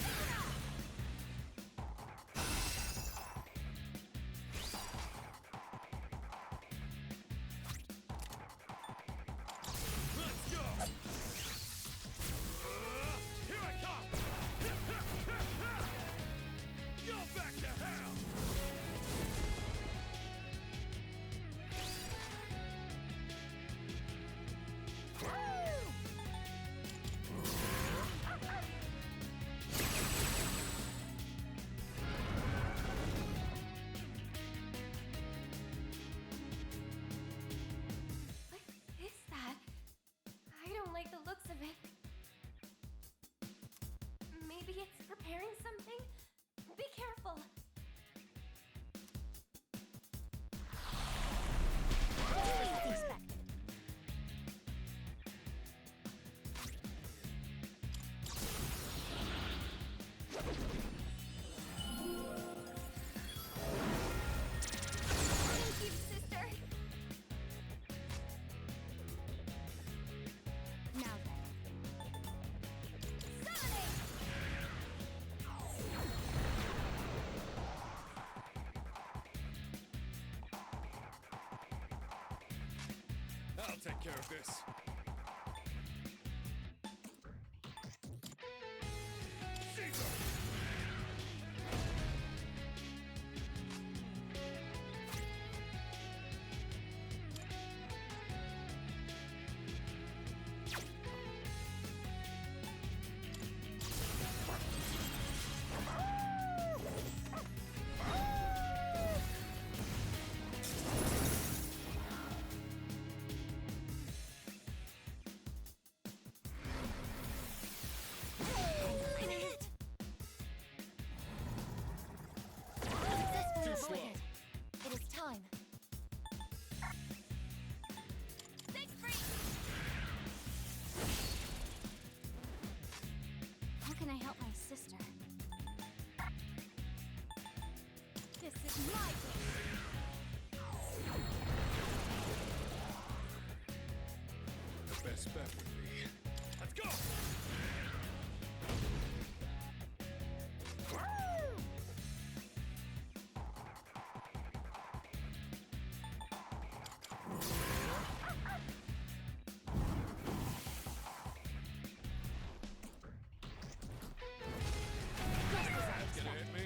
go! Here I come! Go back to hell! What is that? I don't like the looks of it. Maybe it's preparing something? Be careful! As expected. Thank you, sister! Now then. Summoning! I'll take care of this. Caesar! It is time. Stay free. How can I help my sister? This is my game. The best bet would be... Let's go! That's gonna hit me.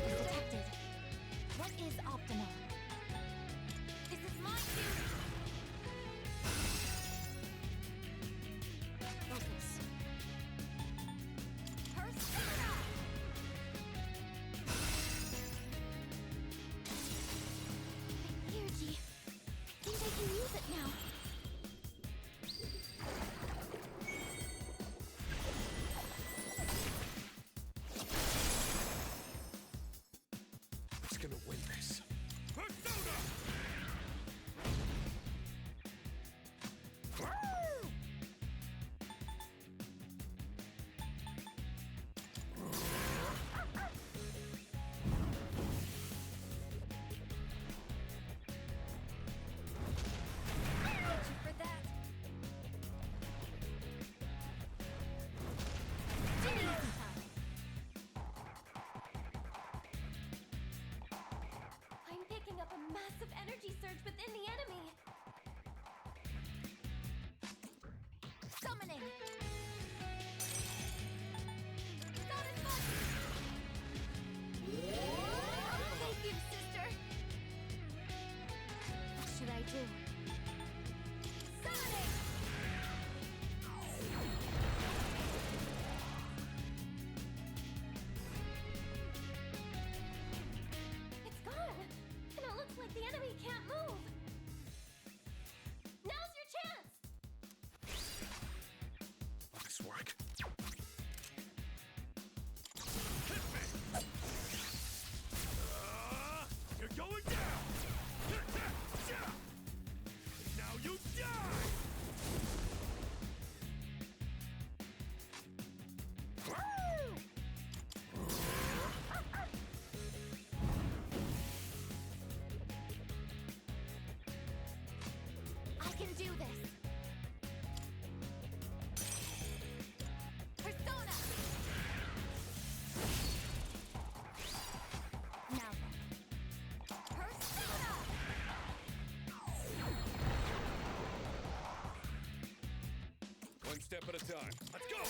Detected. What is optimal? This is my cue. Focus. Persona! Energy. I think I can use it now. Who's gonna win this? Persona! Thank you for that. Genius time. I'm picking up a massive energy surge within the enemy. Summoning. Golden button. Thank you, sister. What should I do? Summoning. It's gone, and it looks like the enemy can't move. Now's your chance. Will this work? You're going down! Now you die! I can do this. Persona. Now then. Persona. One step at a time. Let's go!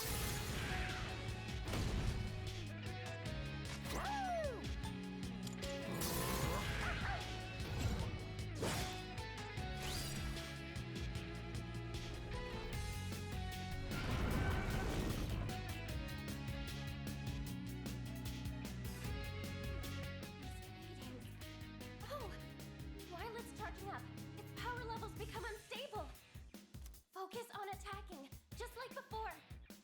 Oh, while it's charging up, its power levels become unstable. Focus on attacking, just like before.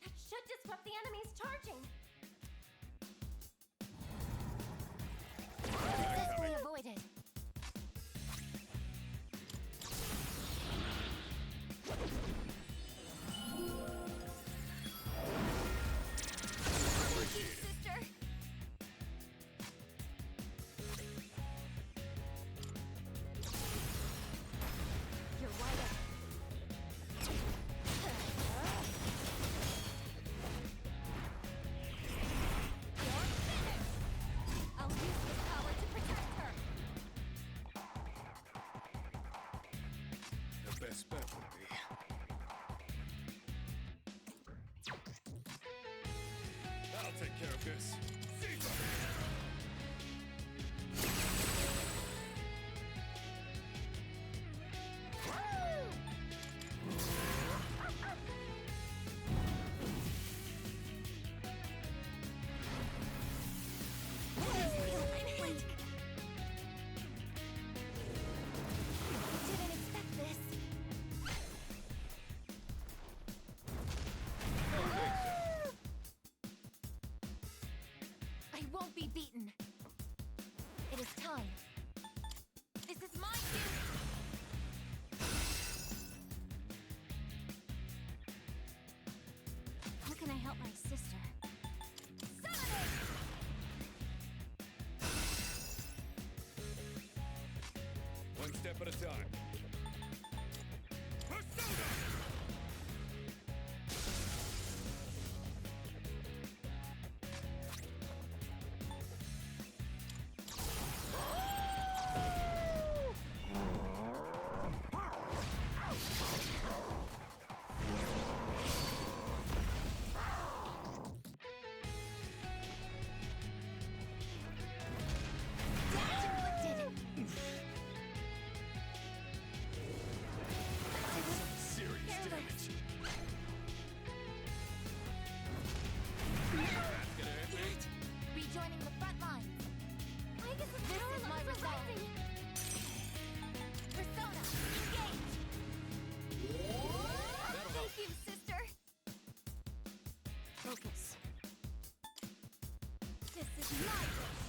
That should disrupt the enemy's charging. Successfully avoided. Sister. You're wide up. best bet would be. I'll take care of this. Caesar! Won't be beaten. It is time. This is my duty. How can I help my sister? One step at a time. Persona! Rejoining the front lines. This is my resolve. Persona, engage! Thank you, sister! Focus. This is my wish.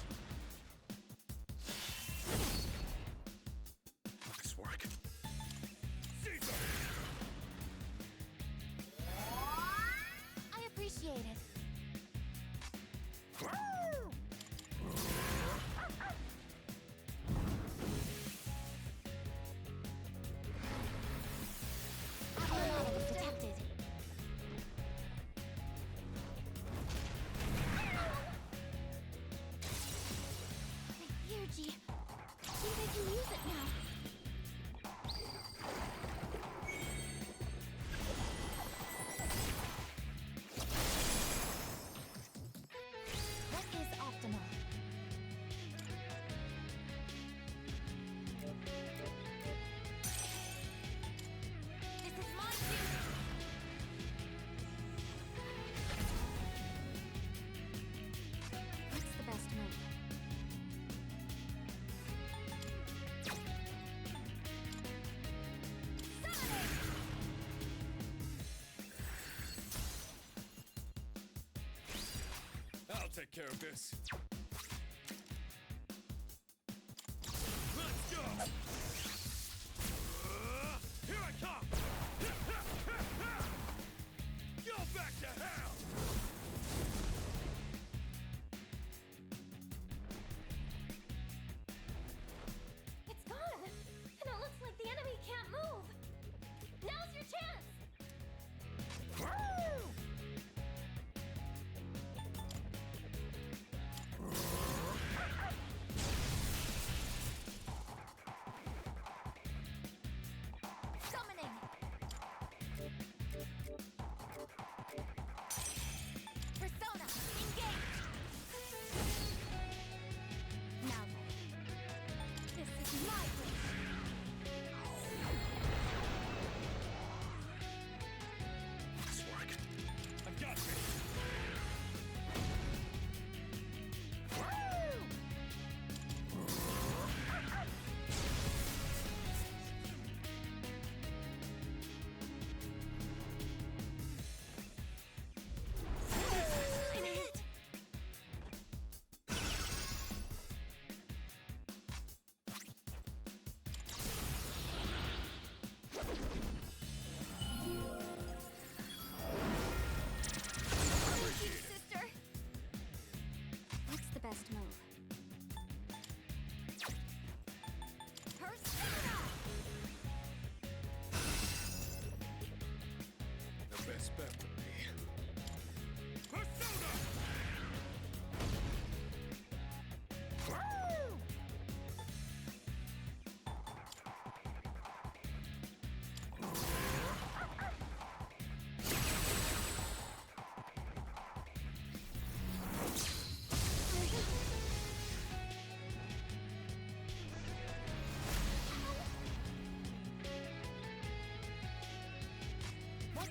This work. Caesar! I appreciate it. Abnormality detected. The energy. I think I can use it now. What is optimal? This is my duty. What's the best move? I'll take care of this. Let's go! Here I come! Go back to hell! It's gone! And it looks like the enemy can't move! Now's your chance!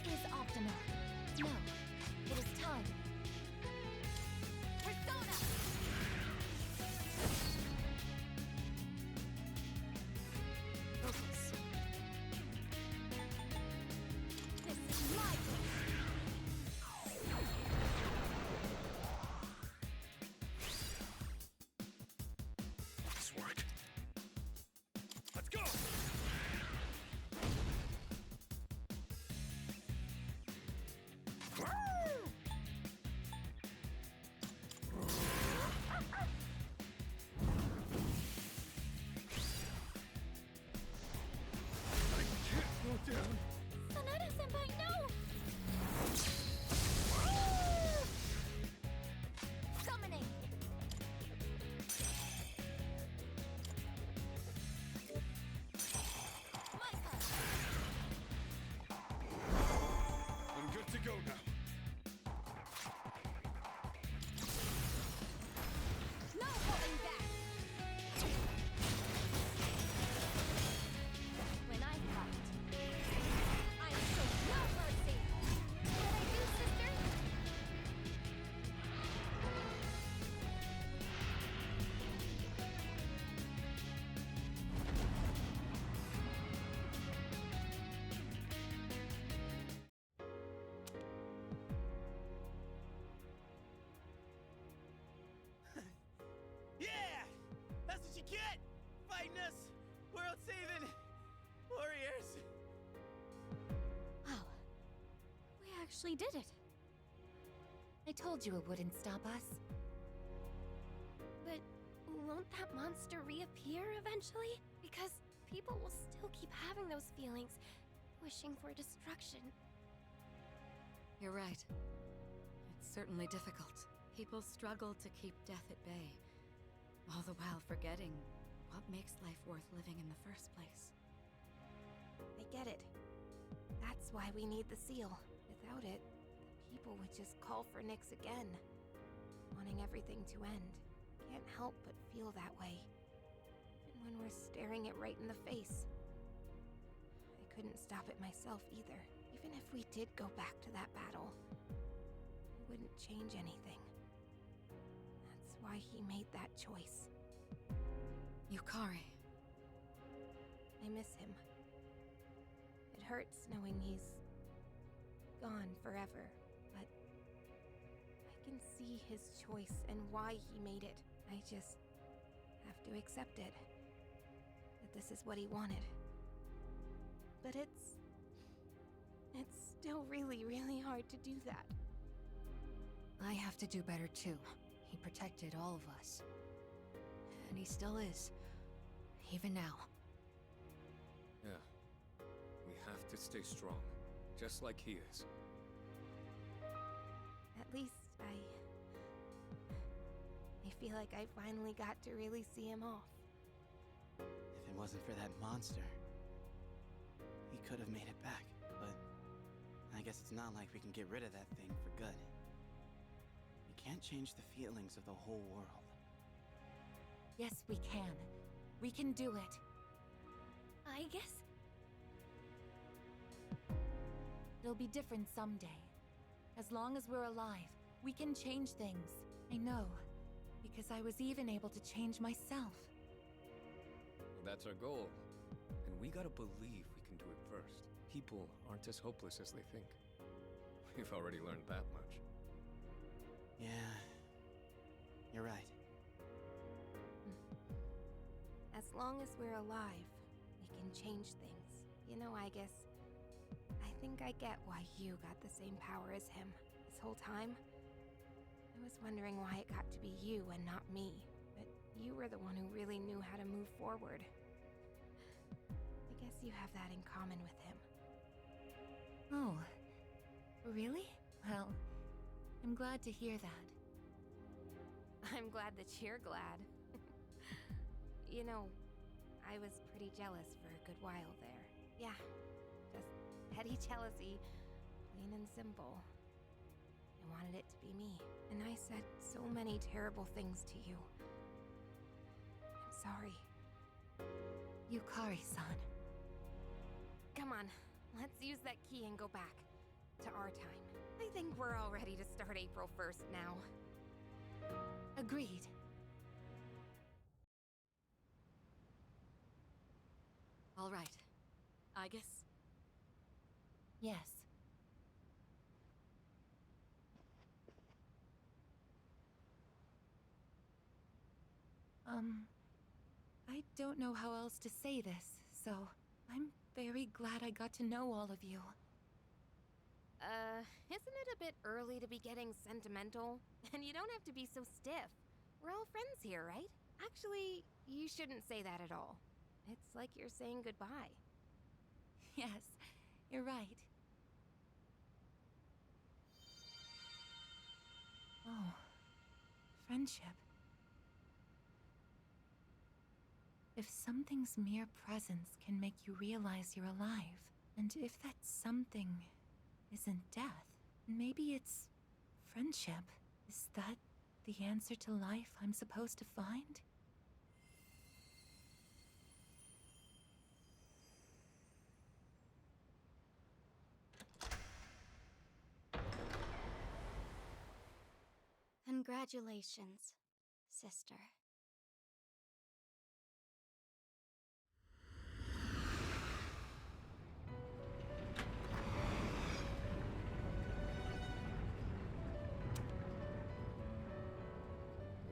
is optimal. No, it is time. Persona! Focus. This is my goal. This work. Let's go! I can't go down. Sanada-senpai, no! Summoning! My turn! I'm good to go now. No holding back! When I fight, I show no mercy! What I do, sister? Yeah! That's what you get! Fighting us! World-saving warriors! Wow. We actually did it. I told you it wouldn't stop us. But won't that monster reappear eventually? Because people will still keep having those feelings, wishing for destruction. You're right. It's certainly difficult. People struggle to keep death at bay, all the while forgetting what makes life worth living in the first place. I get it. That's why we need the seal. Without it, the people would just call for Nyx again, wanting everything to end. Can't help but feel that way. And when we're staring it right in the face. I couldn't stop it myself either. Even if we did go back to that battle, it wouldn't change anything. That's why he made that choice. Yukari. I miss him. It hurts knowing he's gone forever, but I can see his choice and why he made it. I just have to accept it. That this is what he wanted. But it's still really, really hard to do that. I have to do better too. He protected all of us. And he still is. Even now. Yeah. We have to stay strong, just like he is. At least I feel like I finally got to really see him off. If it wasn't for that monster, he could have made it back, but I guess it's not like we can get rid of that thing for good. We can't change the feelings of the whole world. Yes, we can. We can do it. I guess. It'll be different someday. As long as we're alive, we can change things. I know. Because I was even able to change myself. That's our goal. And we gotta believe we can do it first. People aren't as hopeless as they think. We've already learned that much. Yeah, you're right. As long as we're alive, we can change things. You know, I think I get why you got the same power as him. This whole time, I was wondering why it got to be you and not me. But you were the one who really knew how to move forward. I guess you have that in common with him. Oh. Really? Well, I'm glad to hear that. I'm glad that you're glad. You know, I was pretty jealous for a good while there. Yeah, just petty jealousy, plain and simple. I wanted it to be me, and I said so many terrible things to you. I'm sorry. Yukari-san. Come on, let's use that key and go back. to our time. I think we're all ready to start April 1st now. Agreed. All right. Aigis? Yes. I don't know how else to say this, so I'm very glad I got to know all of you. Isn't it a bit early to be getting sentimental? And you don't have to be so stiff. We're all friends here, right? Actually, you shouldn't say that at all. It's like you're saying goodbye. Yes, you're right. Oh, friendship. If something's mere presence can make you realize you're alive, and if that something isn't death, maybe it's friendship. Is that the answer to life I'm supposed to find? Congratulations, sister.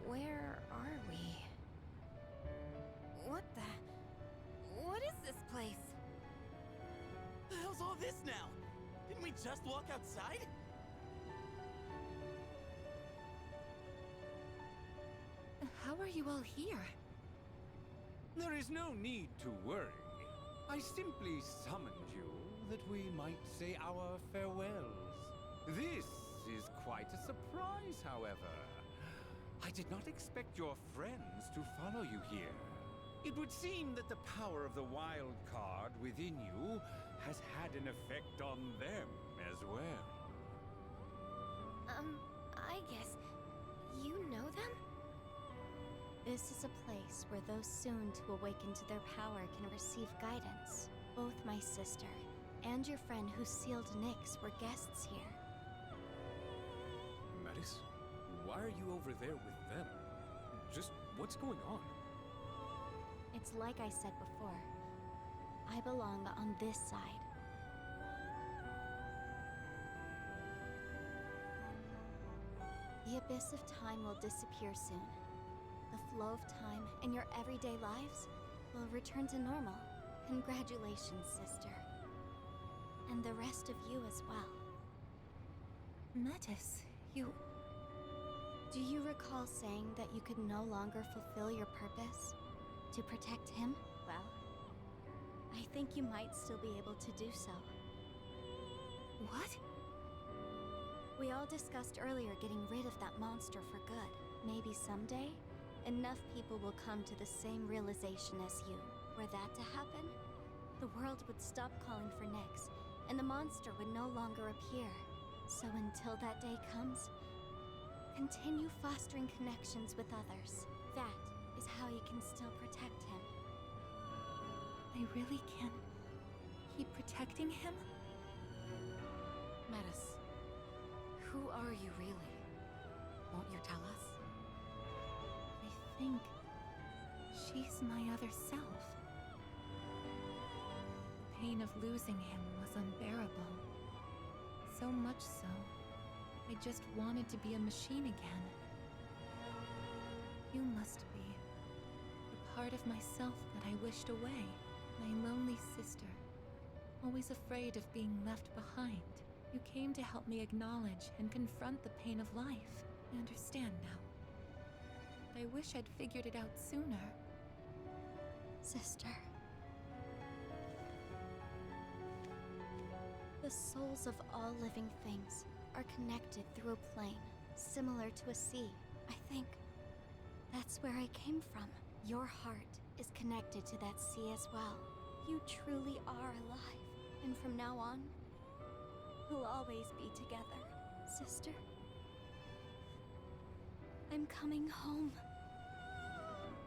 Where are we? What is this place? The hell's all this now? Didn't we just walk outside? How are you all here? There is no need to worry. I simply summoned you that we might say our farewells. This is quite a surprise, however. I did not expect your friends to follow you here. It would seem that the power of the wild card within you has had an effect on them as well. I guess you know them? This is a place where those soon to awaken to their power can receive guidance. Both my sister and your friend who sealed Nyx were guests here. Mattis, why are you over there with them? Just what's going on? It's like I said before. I belong on this side. The abyss of time will disappear soon. The flow of time in your everyday lives will return to normal. Congratulations, sister. And the rest of you as well. Mattis, you... Do you recall saying that you could no longer fulfill your purpose? To protect him? Well, I think you might still be able to do so. What? We all discussed earlier getting rid of that monster for good. Maybe someday, enough people will come to the same realization as you. Were that to happen, the world would stop calling for Nyx, and the monster would no longer appear. So until that day comes, continue fostering connections with others. That is how you can still protect him. I really can keep protecting him? Mattis, who are you really? Won't you tell us? I think she's my other self. The pain of losing him was unbearable. So much so, I just wanted to be a machine again. You must be the part of myself that I wished away. My lonely sister, always afraid of being left behind. You came to help me acknowledge and confront the pain of life. I understand now. I wish I'd figured it out sooner. Sister. The souls of all living things are connected through a plane, similar to a sea. I think that's where I came from. Your heart is connected to that sea as well. You truly are alive. And from now on, we'll always be together, sister. I'm coming home.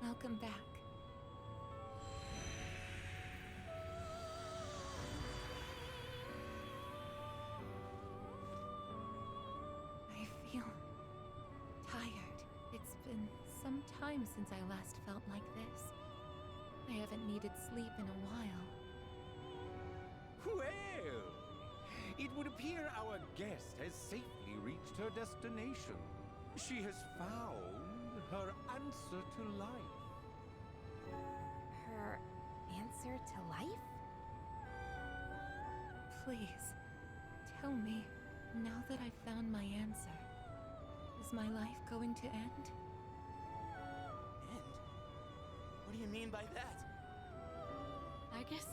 Welcome back. time since I last felt like this. I haven't needed sleep in a while. Well, it would appear our guest has safely reached her destination. She has found her answer to life. Her answer to life? Please, tell me, now that I've found my answer, is my life going to end? End? What do you mean by that? I guess.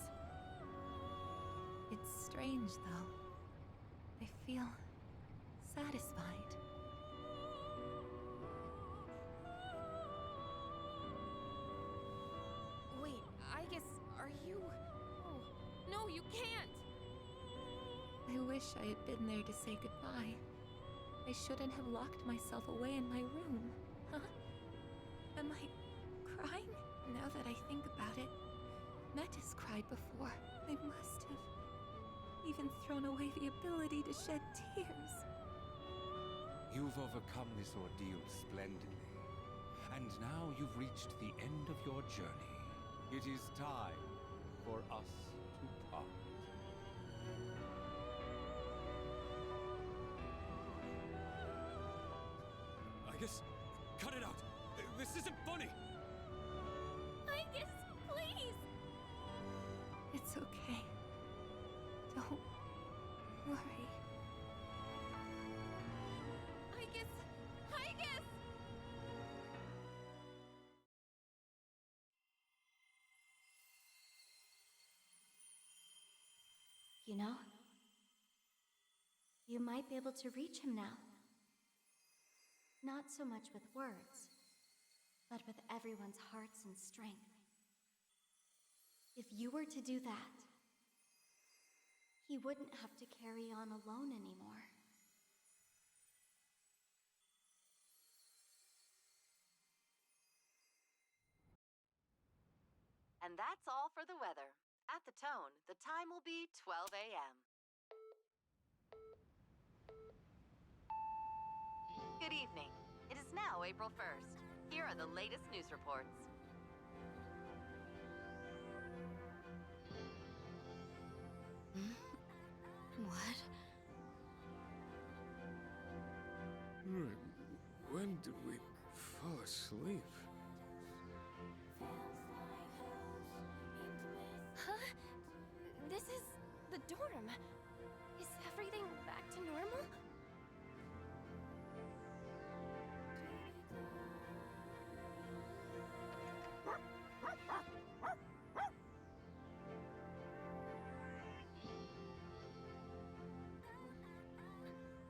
It's strange, though. I feel satisfied. Wait, Aigis, are you... Oh, no, you can't! I wish I had been there to say goodbye. I shouldn't have locked myself away in my room. Huh? Am I crying? Now that I think about it, Metis cried before. I must have even thrown away the ability to shed tears. You've overcome this ordeal splendidly. And now you've reached the end of your journey. It is time for us to part. Aigis, cut it out! This isn't funny! Aigis, please! It's okay. Don't worry. Aigis! Aigis! You know, you might be able to reach him now. Not so much with words, but with everyone's hearts and strength. If you were to do that, he wouldn't have to carry on alone anymore. And that's all for the weather. At the tone, the time will be 12 a.m. Good evening. It is now April 1st. Here are the latest news reports. What? When did we fall asleep? Huh? This is the dorm. Is everything back to normal?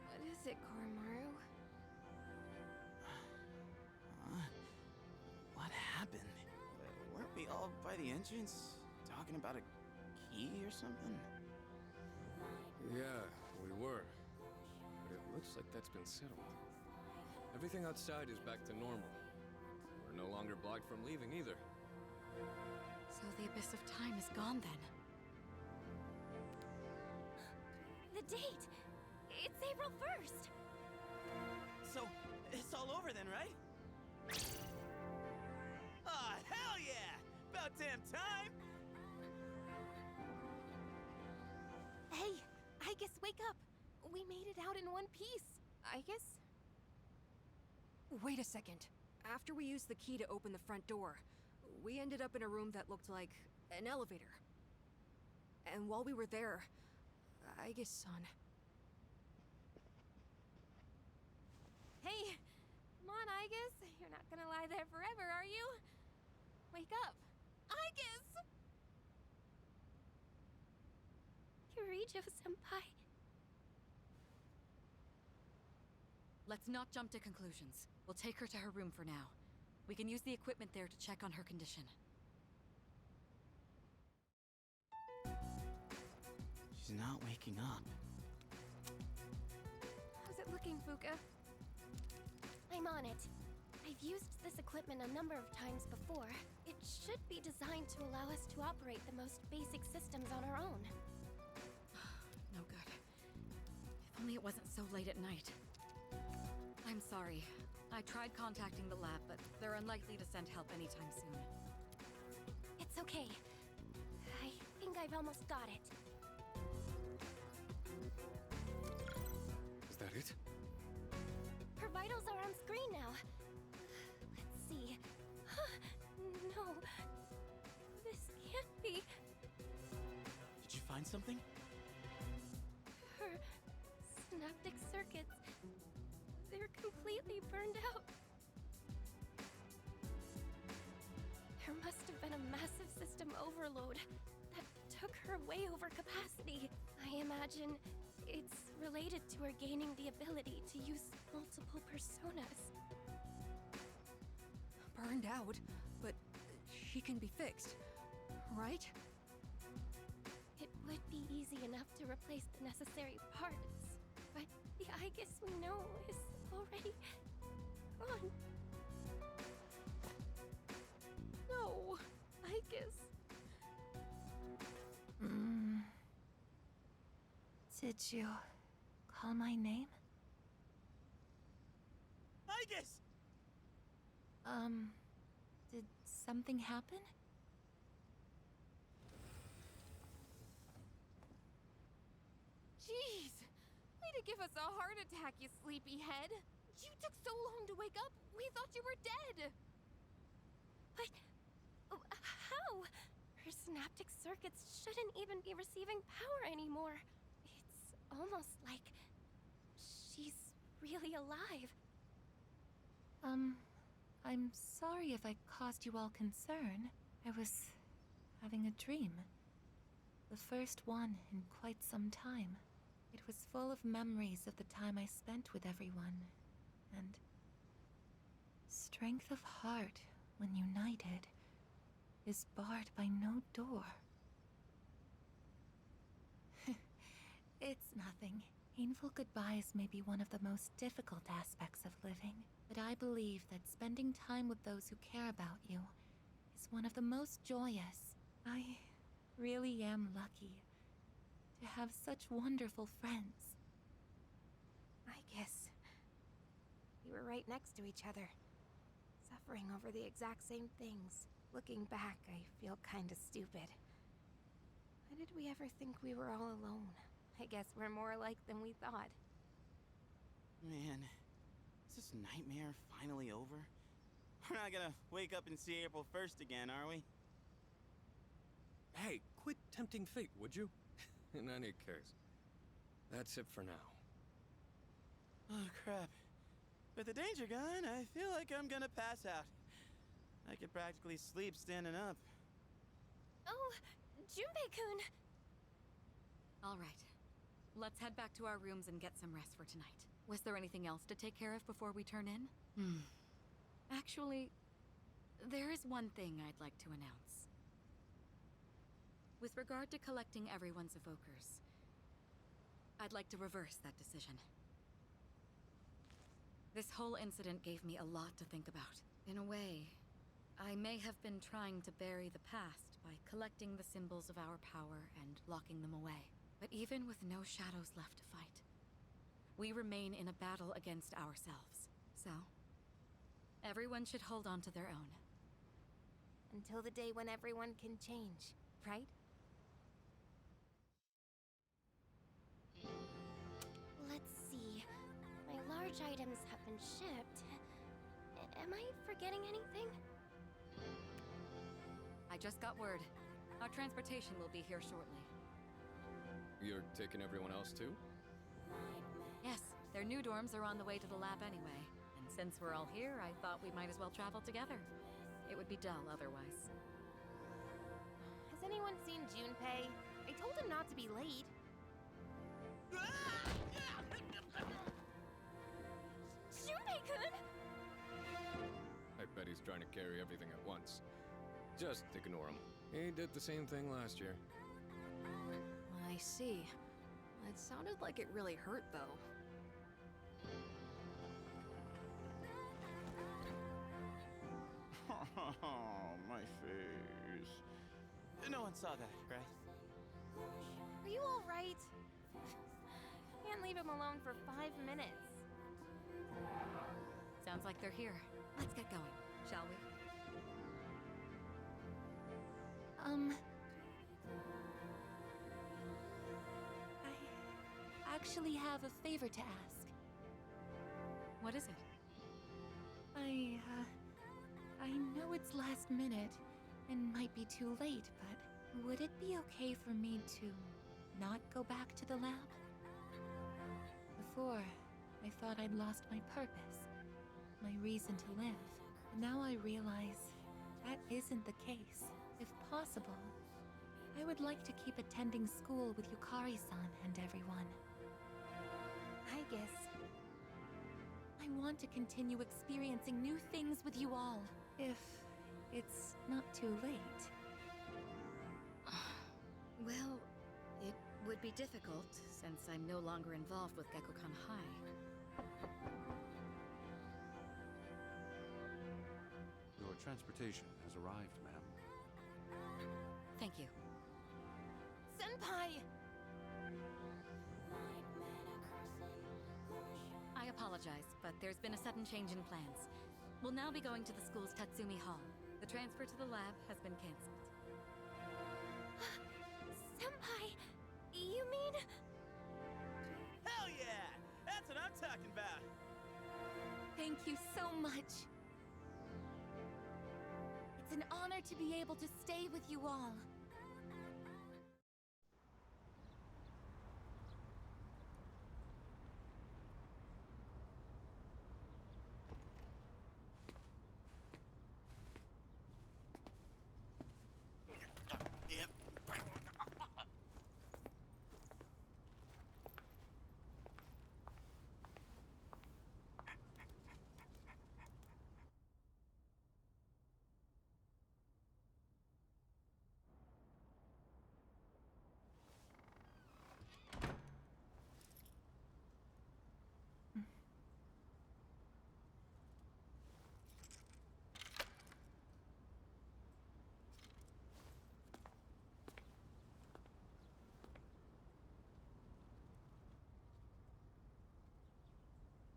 What is it, Koromaru? What happened? Weren't we all by the entrance talking about a key or something? Yeah, we were. But it looks like that's been settled. Everything outside is back to normal. We're no longer blocked from leaving either. So the Abyss of Time is gone then? The date! It's April 1st! So, it's all over then, right? Ah, hell yeah! About damn time! Hey, Aigis, wake up! We made it out in one piece. Aigis? Wait a second. After we used the key to open the front door, we ended up in a room that looked like an elevator. And while we were there, Aigis-san... Hey! Come on, Aigis. You're not gonna lie there forever, are you? Wake up! Aigis! Yurijo-senpai. Let's not jump to conclusions. We'll take her to her room for now. We can use the equipment there to check on her condition. She's not waking up. How's it looking, Fuka? I'm on it. I've used this equipment a number of times before. It should be designed to allow us to operate the most basic systems on our own. No good. If only it wasn't so late at night. I'm sorry. I tried contacting the lab, but they're unlikely to send help anytime soon. It's okay. I think I've almost got it. Is that it? Her vitals are on screen now. Let's see. No. This can't be. Did you find something? Her synaptic circuits. They're completely burned out. There must have been a massive system overload that took her way over capacity. I imagine it's related to her gaining the ability to use multiple personas. Burned out, but she can be fixed, right? It would be easy enough to replace the necessary parts, but the AIGIS we know is already gone. No, AIGIS. Did you call my name? AIGIS! Did something happen? Jeez! Way to give us a heart attack, you sleepyhead! You took so long to wake up, we thought you were dead! What? How? Her synaptic circuits shouldn't even be receiving power anymore. It's almost like she's really alive. I'm sorry if I caused you all concern. I was having a dream. The first one in quite some time. It was full of memories of the time I spent with everyone, and strength of heart when united is barred by no door. It's nothing. Painful goodbyes may be one of the most difficult aspects of living, but I believe that spending time with those who care about you is one of the most joyous. I really am lucky to have such wonderful friends. AIGIS. We were right next to each other, suffering over the exact same things. Looking back, I feel kinda stupid. Why did we ever think we were all alone? I guess we're more alike than we thought. Man, is this nightmare finally over? We're not gonna wake up and see April 1st again, are we? Hey, quit tempting fate, would you? In any case, that's it for now. Oh, crap. With the danger gone, I feel like I'm gonna pass out. I could practically sleep standing up. Oh, Junpei-kun! All right. Let's head back to our rooms and get some rest for tonight. Was there anything else to take care of before we turn in? Actually, there is one thing I'd like to announce. With regard to collecting everyone's evokers, I'd like to reverse that decision. This whole incident gave me a lot to think about. In a way, I may have been trying to bury the past by collecting the symbols of our power and locking them away. But even with no shadows left to fight, we remain in a battle against ourselves. So, everyone should hold on to their own. Until the day when everyone can change, right? Let's see. My large items have been shipped. Am I forgetting anything? I just got word. Our transportation will be here shortly. You're taking everyone else too? Yes, their new dorms are on the way to the lab anyway. And since we're all here, I thought we might as well travel together. It would be dull otherwise. Has anyone seen Junpei? I told him not to be late. Junpei-kun! I bet he's trying to carry everything at once. Just ignore him. He did the same thing last year. I see. It sounded like it really hurt, though. Oh, my face. No one saw that, right? Are you all right? Can't leave him alone for 5 minutes. Sounds like they're here. Let's get going, shall we? I actually have a favor to ask. What is it? I know it's last minute and might be too late, but would it be okay for me to not go back to the lab? Before, I thought I'd lost my purpose, my reason to live. But now I realize that isn't the case. If possible, I would like to keep attending school with Yukari-san and everyone. AIGIS. I want to continue experiencing new things with you all, if it's not too late. Well, it would be difficult, since I'm no longer involved with Gekkoukan High. Your transportation has arrived, ma'am. Thank you. Senpai! I apologize, but there's been a sudden change in plans. We'll now be going to the school's Tatsumi Hall. The transfer to the lab has been cancelled. Senpai, you mean? Hell yeah! That's what I'm talking about! Thank you so much. It's an honor to be able to stay with you all.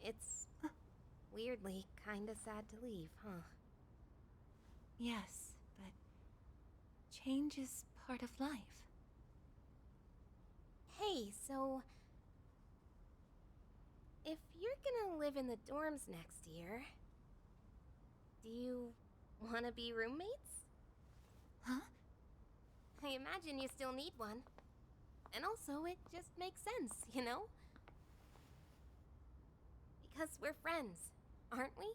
It's weirdly kinda sad to leave, huh? Yes, but change is part of life. Hey, so... if you're gonna live in the dorms next year... do you wanna be roommates? Huh? I imagine you still need one. And also, it just makes sense, you know? Because we're friends, aren't we?